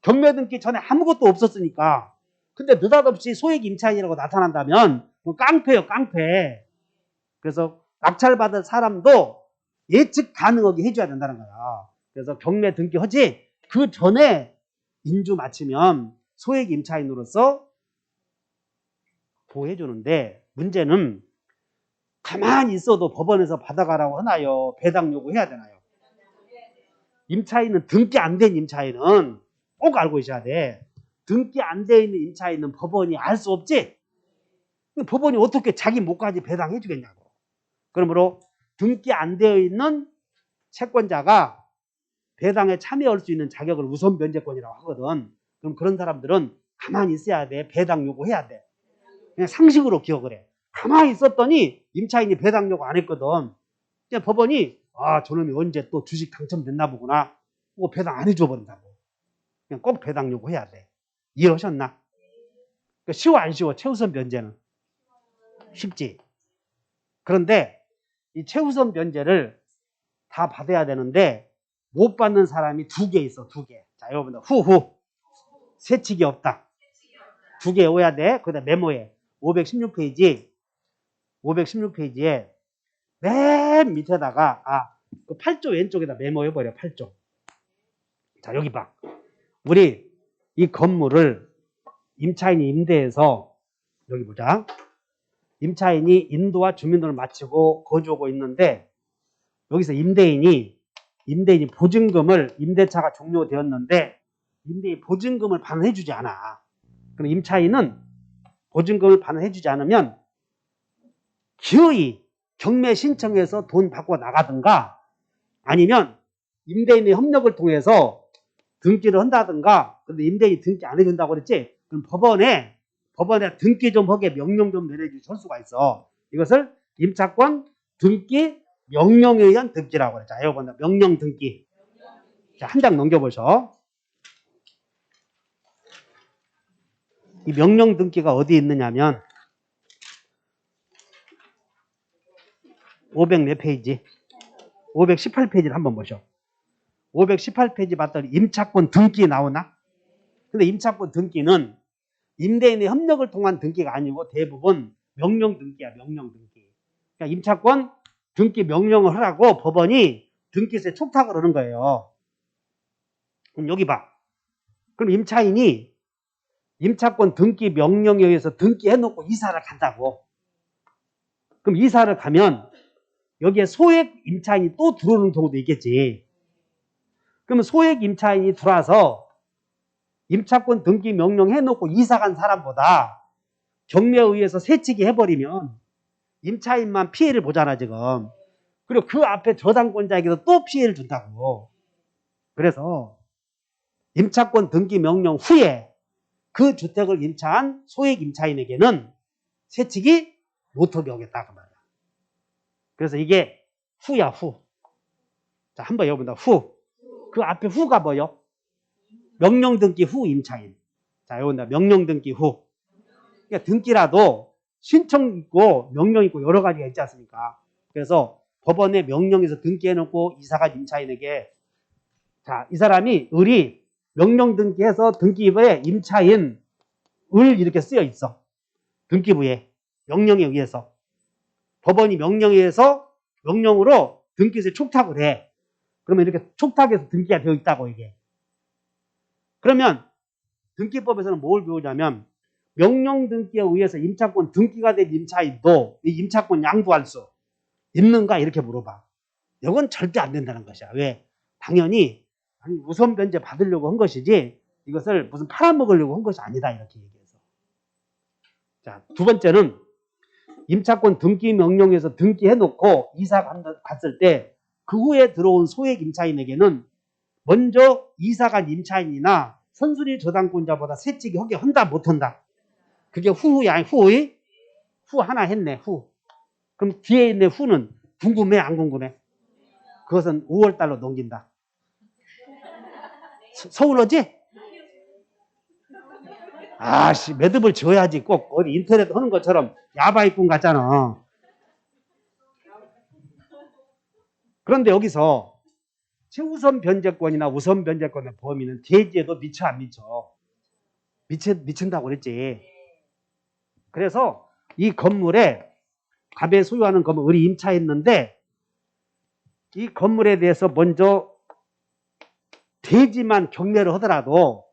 경매 등기 전에 아무것도 없었으니까. 근데 느닷없이 소액 임차인이라고 나타난다면 깡패예요, 깡패. 그래서 낙찰받은 사람도 예측 가능하게 해줘야 된다는 거야. 그래서 경매 등기 하지 그 전에 인주 마치면 소액 임차인으로서 보호해주는데 문제는 가만히 있어도 법원에서 받아가라고 하나요? 배당 요구해야 되나요? 임차인은 등기 안 된 임차인은 꼭 알고 있어야 돼. 등기 안 돼 있는 임차인은 법원이 알 수 없지? 법원이 어떻게 자기 몫까지 배당해 주겠냐고. 그러므로 등기 안 되어 있는 채권자가 배당에 참여할 수 있는 자격을 우선 변제권이라고 하거든. 그럼 그런 사람들은 가만히 있어야 돼. 배당 요구해야 돼. 그냥 상식으로 기억을 해. 가만히 있었더니 임차인이 배당 요구 안 했거든. 그냥 법원이 저놈이 언제 또 주식 당첨됐나 보구나. 그거 배당 안 해줘 버린다고. 그냥 꼭 배당 요구해야 돼. 이해하셨나? 그러니까 쉬워 안 쉬워? 최우선 변제는 쉽지. 그런데 이 최우선 변제를 다 받아야 되는데 못 받는 사람이 2개 있어. 2개. 자, 여러분들 후후 세칙이 없다. 2개 외워야 돼. 거기다 메모해. 516페이지에 맨 밑에다가 그 8조 왼쪽에다 메모해버려. 8조. 자, 여기 봐. 우리 이 건물을 임차인이 임대해서 여기 보자. 임차인이 인도와 주민등록을 마치고 거주하고 있는데 여기서 임대인이 보증금을 임대차가 종료되었는데 임대인이 보증금을 반환해주지 않아. 그럼 임차인은 보증금을 반환해주지 않으면 기어이 경매 신청해서 돈 받고 나가든가 아니면 임대인의 협력을 통해서 등기를 한다든가. 근데 임대인이 등기 안 해준다고 그랬지? 그럼 법원에 등기 좀 하게 명령 좀 내려줄 수가 있어. 이것을 임차권 등기 명령에 의한 등기라고 그래. 자, 여러분 명령 등기. 자, 한 장 넘겨보셔. 이 명령 등기가 어디 있느냐면 500몇 페이지? 518페이지를 한번 보셔. 518페이지 봤더니 임차권 등기 나오나? 근데 임차권 등기는 임대인의 협력을 통한 등기가 아니고 대부분 명령 등기야. 명령 등기. 그러니까 임차권 등기 명령을 하라고 법원이 등기소에 촉탁을 하는 거예요. 그럼 여기 봐. 그럼 임차인이 임차권 등기 명령에 의해서 등기해놓고 이사를 간다고. 그럼 이사를 가면 여기에 소액 임차인이 또 들어오는 경우도 있겠지. 그러면 소액 임차인이 들어와서 임차권 등기 명령 해놓고 이사 간 사람보다 경매에 의해서 새치기 해버리면 임차인만 피해를 보잖아 지금. 그리고 그 앞에 저당권자에게도 또 피해를 준다고. 그래서 임차권 등기 명령 후에 그 주택을 임차한 소액 임차인에게는 새치기 못하게 하겠다 그 말이야. 그래서 이게 후야 후. 자 한번 여러분들 후. 그 앞에 후가 뭐요? 명령 등기 후 임차인. 자 여러분들 명령 등기 후. 그러니까 등기라도 신청 있고 명령 있고 여러 가지가 있지 않습니까? 그래서 법원에 명령에서 등기해놓고 이사간 임차인에게 자 이 사람이 을이 명령 등기해서 등기부에 임차인 을 이렇게 쓰여 있어. 등기부에 명령에 의해서 법원이 명령에 의해서 명령으로 등기소에 촉탁을 해. 그러면 이렇게 촉탁해서 등기가 되어 있다고 이게. 그러면 등기법에서는 뭘 배우냐면 명령 등기에 의해서 임차권 등기가 된 임차인도 이 임차권 양도할 수 있는가 이렇게 물어봐. 이건 절대 안 된다는 것이야. 왜? 당연히 우선 변제 받으려고 한 것이지 이것을 무슨 팔아먹으려고 한 것이 아니다 이렇게 얘기해서. 자, 두 번째는 임차권 등기 명령에서 등기해놓고 이사 갔을 때 그 후에 들어온 소액 임차인에게는 먼저 이사간 임차인이나 선순위 저당권자보다 새치기 하게 한다 못한다. 그게 후야 아니 후의? 후 하나 했네 후. 그럼 뒤에 있는 후는 궁금해 안 궁금해? 그것은 5월달로 넘긴다. 서운하지? 아씨 매듭을 지어야지 꼭 어디 인터넷 하는 것처럼 야바이꾼 같잖아. 그런데 여기서 최우선 변제권이나 우선 변제권의 범위는 대지에도 미쳐 안 미쳐? 미친다고 그랬지. 그래서 이 건물에 갑에 소유하는 건물 을이 임차했는데 이 건물에 대해서 먼저 대지만 경매를 하더라도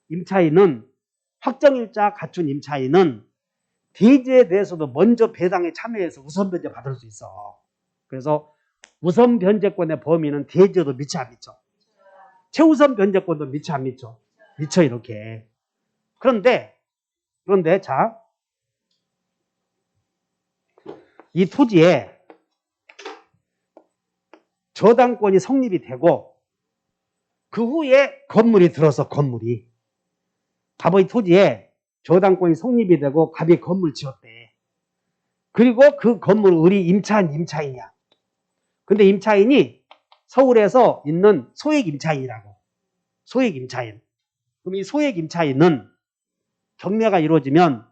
임차인은 확정일자 갖춘 임차인은 대지에 대해서도 먼저 배당에 참여해서 우선 변제 받을 수 있어. 그래서 우선 변제권의 범위는 대지에도 미쳐 안 미쳐? 최우선 변제권도 미쳐 안 미쳐? 미쳐 이렇게. 그런데 자, 이 토지에 저당권이 성립이 되고 그 후에 건물이 들어서 건물이 갑의 토지에 저당권이 성립이 되고 갑이 건물 지었대. 그리고 그 건물을 을이 임차한 임차인이야. 근데 임차인이 서울에서 있는 소액 임차인이라고. 소액 임차인. 그럼 이 소액 임차인은 경매가 이루어지면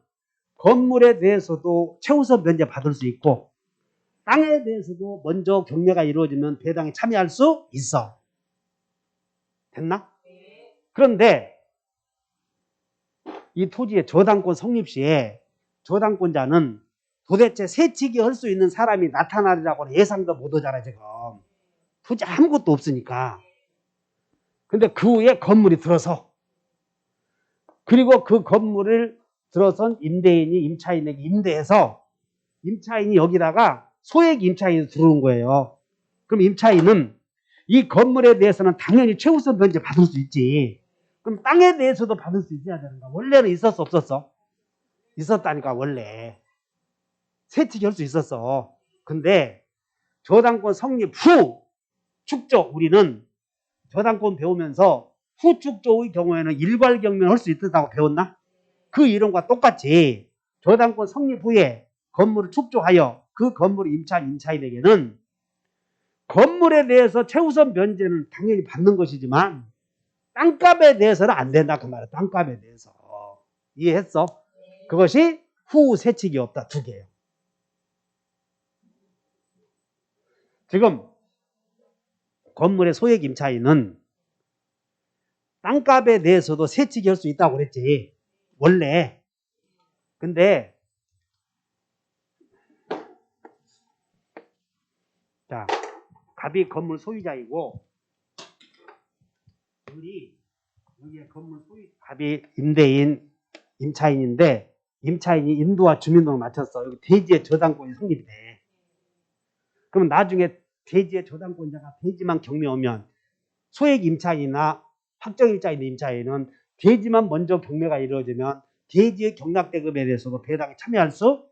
건물에 대해서도 최우선 변제 받을 수 있고 땅에 대해서도 먼저 경매가 이루어지면 배당에 참여할 수 있어. 됐나? 그런데 이 토지의 저당권 성립 시에 저당권자는 도대체 새치기 할 수 있는 사람이 나타나리라고 예상도 못하잖아 지금. 토지 아무것도 없으니까. 근데 그 후에 건물이 들어서 그리고 그 건물을 들어선 임대인이 임차인에게 임대해서 임차인이 여기다가 소액 임차인이 들어온 거예요. 그럼 임차인은 이 건물에 대해서는 당연히 최우선 변제 받을 수 있지. 그럼 땅에 대해서도 받을 수 있어야 되는가? 원래는 있었어 없었어? 있었다니까 원래. 새치기 할 수 있었어. 근데 저당권 성립 후 축조 우리는 저당권 배우면서 후 축조의 경우에는 일괄 경매를 할 수 있다고 배웠나? 그 이론과 똑같이 저당권 성립 후에 건물을 축조하여 그 건물을 임차한 임차인에게는 건물에 대해서 최우선 변제는 당연히 받는 것이지만 땅값에 대해서는 안 된다 그 말이야. 땅값에 대해서. 이해했어? 그것이 후 새치기 없다 두 개예요. 지금 건물의 소액 임차인은 땅값에 대해서도 새치기 할 수 있다고 그랬지. 원래. 근데 갑이 건물 소유자이고 여기에 건물 소유 갑이 임대인 임차인인데 임차인이 인도와 주민등록을 마쳤어. 여기 대지의 저당권이 성립이 돼. 그러면 나중에 대지의 저당권자가 대지만 경매 오면 소액 임차인이나 확정일자 있는 임차인은 대지만 먼저 경매가 이루어지면 대지의 경락대금에 대해서도 배당에 참여할 수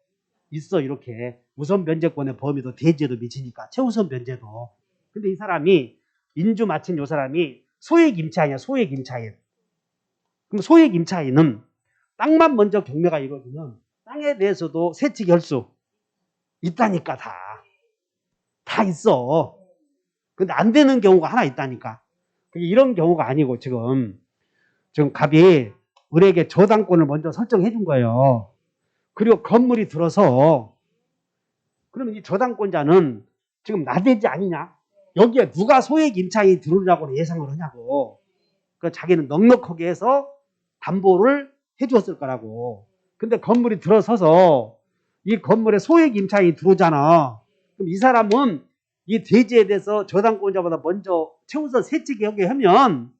있어. 이렇게 우선 변제권의 범위도 대지에도 미치니까 최우선 변제도. 근데 이 사람이 인주 마친 요 사람이 소액 임차인이야. 소액 임차인. 그럼 소액 임차인은 땅만 먼저 경매가 이루어지면 땅에 대해서도 세칙이 할 수 있다니까. 다 있어. 근데 안 되는 경우가 하나 있다니까. 이런 경우가 아니고 지금 갑이 을에게 저당권을 먼저 설정해 준 거예요. 그리고 건물이 들어서 그러면 이 저당권자는 지금 나대지 아니냐? 여기에 누가 소액 임차인이 들어오려고 예상을 하냐고. 그 자기는 넉넉하게 해서 담보를 해 주었을 거라고. 근데 건물이 들어서서 이 건물에 소액 임차인이 들어오잖아. 그럼 이 사람은 이 대지에 대해서 저당권자보다 먼저 최우선 세칙이 하게 하면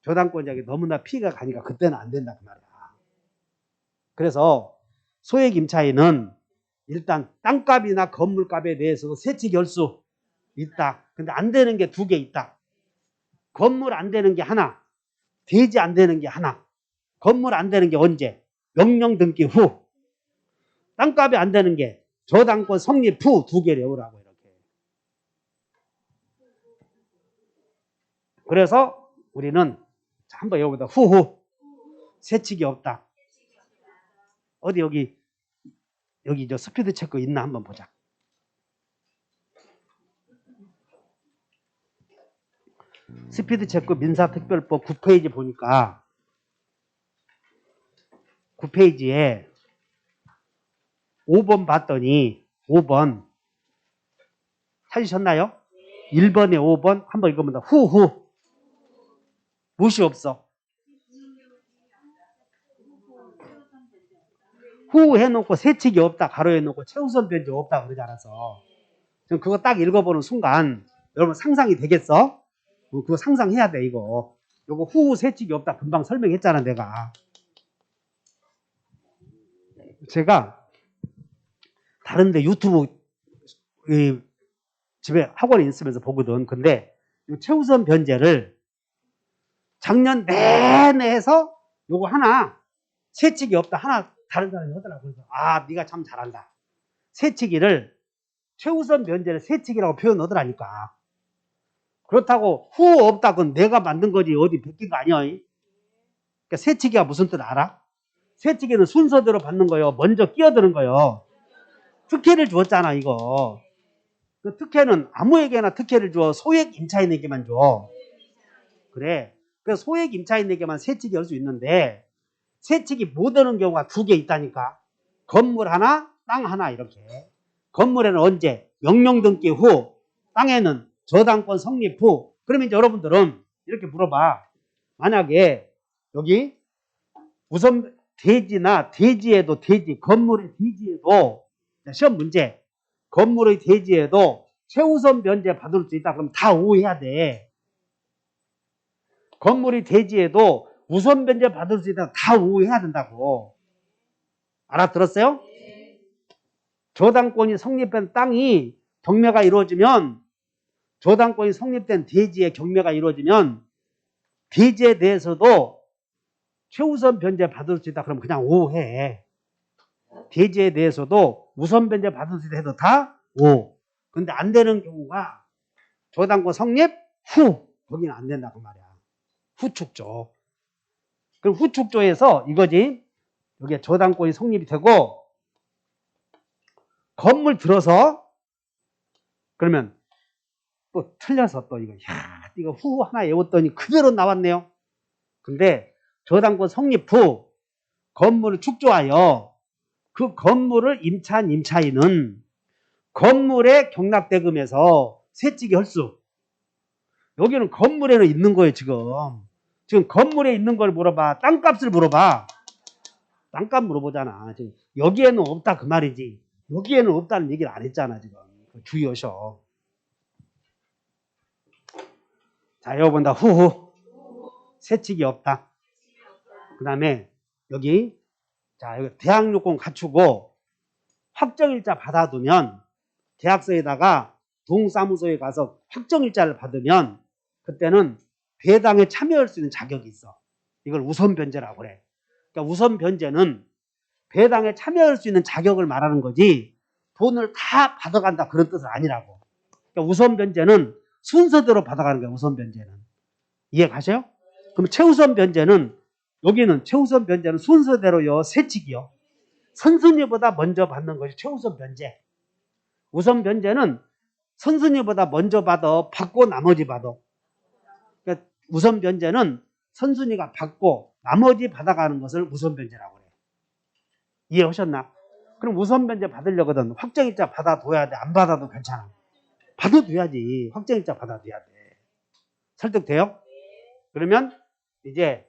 저당권자에게 너무나 피해가 가니까 그때는 안 된다 그 말이야. 그래서 소액 임차인은 일단 땅값이나 건물값에 대해서도 세칙이 할 수 있다. 근데 안 되는 게 두 개 있다. 건물 안 되는 게 하나, 대지 안 되는 게 하나. 건물 안 되는 게 언제? 명령 등기 후. 땅값이 안 되는 게 저당권 성립 후 두 개를 외우라고 이렇게. 그래서 우리는 한번 여기다 후후 세칙이 없다. 어디 여기 저 스피드 체크 있나 한번 보자. 스피드 체크 민사특별법 9페이지 보니까 9페이지에 5번 봤더니 5번 찾으셨나요? 1번에 5번 한번 읽어보자. 후후 무시 없어. 후 해놓고 세칙이 없다 가로해놓고 최우선 변제 없다 그러지 않아서 지금 그거 딱 읽어보는 순간 여러분 상상이 되겠어? 그거 상상해야 돼 이거. 요거 후 세칙이 없다 금방 설명했잖아 내가. 제가 다른데 유튜브 집에 학원에 있으면서 보거든. 근데 최우선 변제를 작년 내내 해서 요거 하나 세칙이 없다 하나 다른 사람이 하더라고. 그래서 네가 참 잘한다. 세칙이를 최우선 변제를 세칙이라고 표현하더라니까. 그렇다고 후 없다 그건 내가 만든 거지 어디 베낀 거 아니야. 그러니까 세칙이가 무슨 뜻 알아? 세칙이는 순서대로 받는 거요. 먼저 끼어드는 거요. 특혜를 주었잖아 이거. 그 특혜는 아무에게나 특혜를 줘. 소액 임차인에게만 줘. 그래. 그래서 소액 임차인에게만 세칙이 할 수 있는데 세칙이 못 하는 경우가 두 개 있다니까. 건물 하나, 땅 하나 이렇게. 건물에는 언제? 명령 등기 후. 땅에는 저당권 성립 후. 그러면 이제 여러분들은 이렇게 물어봐. 만약에 여기 우선 대지나 대지에도 대지, 건물의 대지에도 시험 문제. 건물의 대지에도 최우선 변제 받을 수 있다. 그럼 다 오해해야 돼. 건물의 대지에도 우선 변제 받을 수 있다. 다 오해해야 된다고. 알아들었어요? 저당권이 성립된 땅이 경매가 이루어지면 저당권이 성립된 대지의 경매가 이루어지면 대지에 대해서도 최우선 변제 받을 수 있다. 그럼 그냥 오해. 대지에 대해서도 우선 변제 받을 수 있다 해도 다 오. 근데 안 되는 경우가 저당권 성립 후. 거기는 안 된다 그 말이야. 후축조. 그럼 후축조에서 이거지. 여기에 저당권이 성립이 되고 건물 들어서 그러면 또 틀려서 또 이거 후 하나 외웠더니 그대로 나왔네요. 근데 저당권 성립 후 건물을 축조하여 그 건물을 임차한 임차인은 건물의 경락대금에서 세칙이 헐수. 여기는 건물에는 있는 거예요 지금. 지금 건물에 있는 걸 물어봐. 땅값을 물어봐. 땅값 물어보잖아. 지금 여기에는 없다 그 말이지. 여기에는 없다는 얘기를 안 했잖아 지금. 주의하셔. 자, 여러분다 후후. 세칙이 없다. 그 다음에 여기 자, 여기 대항요건 갖추고 확정일자 받아두면 계약서에다가 동사무소에 가서 확정일자를 받으면 그때는 배당에 참여할 수 있는 자격이 있어. 이걸 우선변제라고 그래. 그러니까 우선변제는 배당에 참여할 수 있는 자격을 말하는 거지 돈을 다 받아간다 그런 뜻은 아니라고. 그러니까 우선변제는 순서대로 받아가는 거야. 우선변제는. 이해 가세요? 그럼 최우선변제는 여기는 최우선변제는 순서대로요. 세칙이요. 선순위보다 먼저 받는 것이 최우선변제. 우선변제는 선순위보다 먼저 받고 나머지 받아. 그러니까 우선변제는 선순위가 받고 나머지 받아가는 것을 우선변제라고 그래. 이해하셨나? 그럼 우선변제 받으려거든 확정일자 받아둬야 돼. 안 받아도 괜찮아. 받아둬야지. 확정일자 받아둬야 돼. 설득돼요? 그러면 이제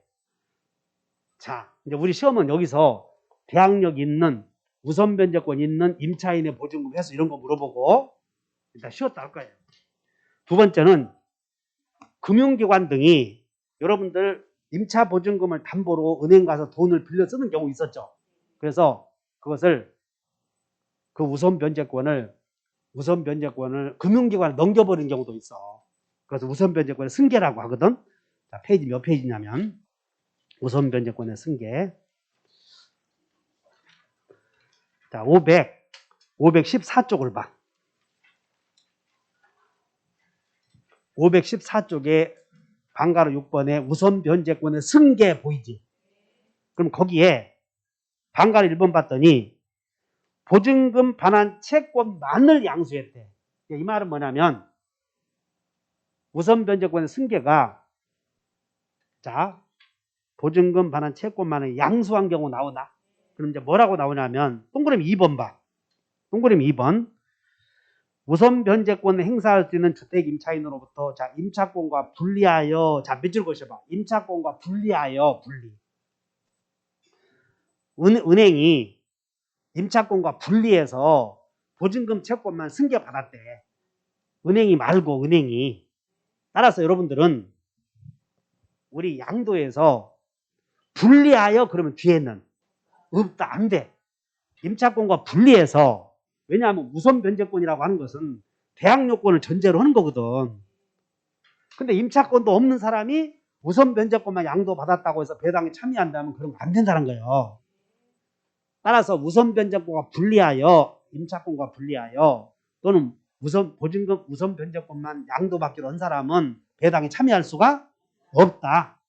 자, 이제 우리 시험은 여기서 대항력 있는 우선변제권 있는 임차인의 보증금 회수 이런 거 물어보고 일단 쉬었다 할 거예요. 두 번째는 금융기관 등이 여러분들 임차 보증금을 담보로 은행 가서 돈을 빌려 쓰는 경우 있었죠. 그래서 그것을 그 우선변제권을 금융기관에 넘겨버린 경우도 있어. 그래서 우선변제권의 승계라고 하거든. 자, 페이지 몇 페이지냐면 우선변제권의 승계. 자, 514쪽을 봐. 514쪽에 방가로 6번에 우선변제권의 승계 보이지? 그럼 거기에 방가로 1번 봤더니 보증금 반환 채권만을 양수했대. 이 말은 뭐냐면 우선변제권의 승계가 자 보증금 반환 채권만을 양수한 경우 나오나? 그럼 이제 뭐라고 나오냐면 동그라미 2번 봐. 동그라미 2번. 우선변제권을 행사할 수 있는 주택 임차인으로부터 자 임차권과 분리하여 자 밑줄 그으셔봐. 임차권과 분리하여 분리. 은행이 임차권과 분리해서 보증금 채권만 승계받았대. 은행이 말고 은행이. 따라서 여러분들은 우리 양도에서 분리하여 그러면 뒤에는 없다. 안 돼. 임차권과 분리해서 왜냐하면 우선변제권이라고 하는 것은 대항요건을 전제로 하는 거거든. 근데 임차권도 없는 사람이 우선변제권만 양도받았다고 해서 배당에 참여한다면 그런 거 안 된다는 거예요. 따라서 우선변제권과 분리하여 임차권과 분리하여 또는 보증금 우선변제권만 양도받기로 한 사람은 배당에 참여할 수가 없다.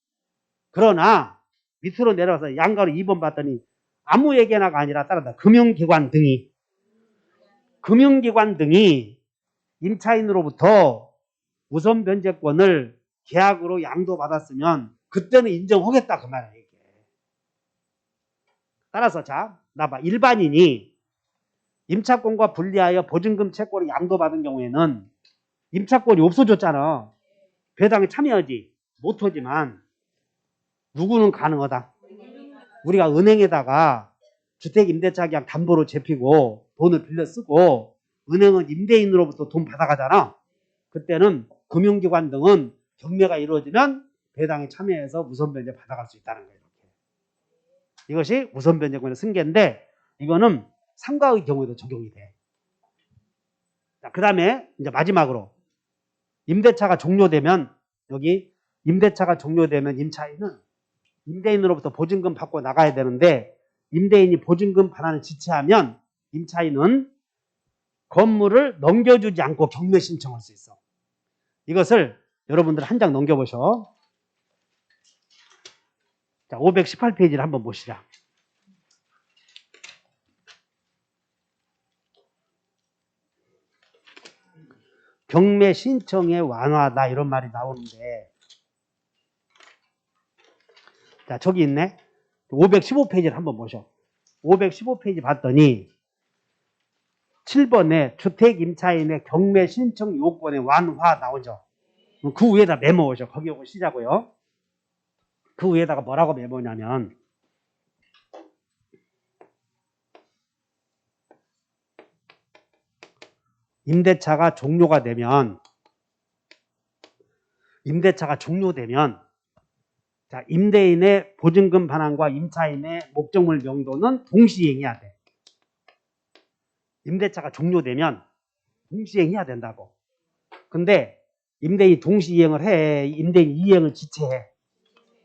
그러나 밑으로 내려와서 양가로 2번 봤더니 아무에게나가 아니라 따라다 금융기관 등이 임차인으로부터 우선변제권을 계약으로 양도받았으면 그때는 인정하겠다 그 말이야. 이게. 따라서 자 나봐. 일반인이 임차권과 분리하여 보증금 채권을 양도받은 경우에는 임차권이 없어졌잖아. 배당에 참여하지 못하지만 누구는 가능하다. 우리가 은행에다가 주택임대차 계약 담보로 잡히고 돈을 빌려 쓰고 은행은 임대인으로부터 돈 받아가잖아. 그때는 금융기관 등은 경매가 이루어지면 배당에 참여해서 우선변제 받아갈 수 있다는 거예요. 이것이 우선변제권의 승계인데 이거는 상가의 경우에도 적용이 돼. 그 다음에 이제 마지막으로 임대차가 종료되면 여기 임대차가 종료되면 임차인은 임대인으로부터 보증금 받고 나가야 되는데 임대인이 보증금 반환을 지체하면 임차인은 건물을 넘겨주지 않고 경매 신청할 수 있어. 이것을 여러분들 한 장 넘겨보셔. 자, 518페이지를 한번 보시자. 경매 신청의 완화다 이런 말이 나오는데 자 저기 있네. 515페이지를 한번 보셔. 515페이지 봤더니 7번에 주택임차인의 경매 신청 요건의 완화 나오죠. 그 위에다 메모오죠. 거기 오시자고요. 그 위에다가 뭐라고 메모냐면 임대차가 종료가 되면 임대차가 종료되면 자, 임대인의 보증금 반환과 임차인의 목적물 명도는 동시행해야 돼. 임대차가 종료되면 동시행해야 된다고. 근데 임대인이 동시이행을 해. 임대인이 이행을 지체해.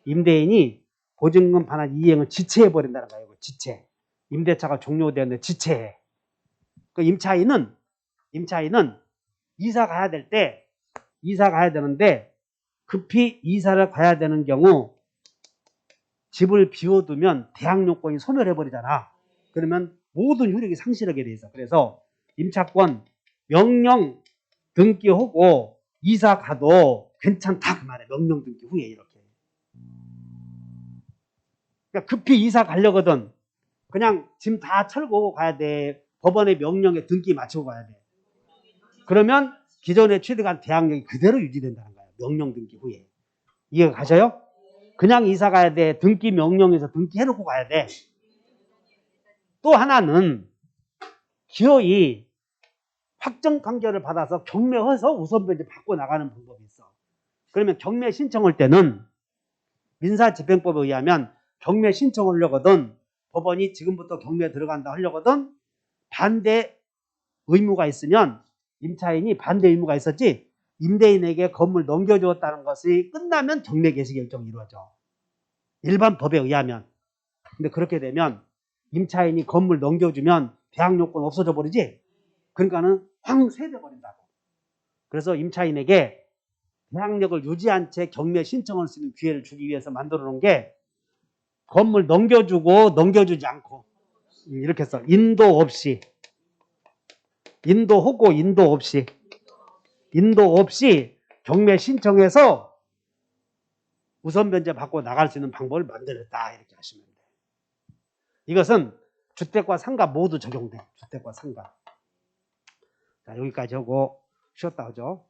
임대인이 보증금 반환 이행을 지체해버린다는 거예요. 지체. 임대차가 종료되는데 지체해. 그 임차인은 이사 가야 될 때, 이사 가야 되는데 급히 이사를 가야 되는 경우 집을 비워두면 대항요건이 소멸해버리잖아. 그러면 모든 효력이 상실하게 돼 있어. 그래서 임차권 명령 등기하고 이사 가도 괜찮다 그 말이야. 명령 등기 후에 이렇게. 그러니까 급히 이사 가려거든. 그냥 짐 다 철거하고 가야 돼. 법원의 명령에 등기 마치고 가야 돼. 그러면 기존에 취득한 대항력이 그대로 유지된다는 거야. 명령 등기 후에. 이해가 가셔요? 그냥 이사 가야 돼. 등기 명령에서 등기해놓고 가야 돼. 또 하나는 기어이 확정 판결을 받아서 경매해서 우선변제 받고 나가는 방법이 있어. 그러면 경매 신청할 때는 민사집행법에 의하면 경매 신청을 하려거든 법원이 지금부터 경매에 들어간다 하려거든 반대 의무가 있으면 임차인이 반대 의무가 있었지 임대인에게 건물 넘겨주었다는 것이 끝나면 경매 개시 결정이 이루어져. 일반 법에 의하면. 근데 그렇게 되면 임차인이 건물 넘겨주면 대항요건 없어져 버리지. 그러니까는 황폐돼 버린다고. 그래서 임차인에게 대항력을 유지한 채 경매 신청할 수 있는 기회를 주기 위해서 만들어 놓은 게 건물 넘겨주고 넘겨주지 않고 이렇게 해서 인도 없이 인도하고 인도 없이 경매 신청해서 우선 변제 받고 나갈 수 있는 방법을 만들었다 이렇게 하시면 돼요. 이것은 주택과 상가 모두 적용돼. 주택과 상가. 자, 여기까지 하고 쉬었다 하죠.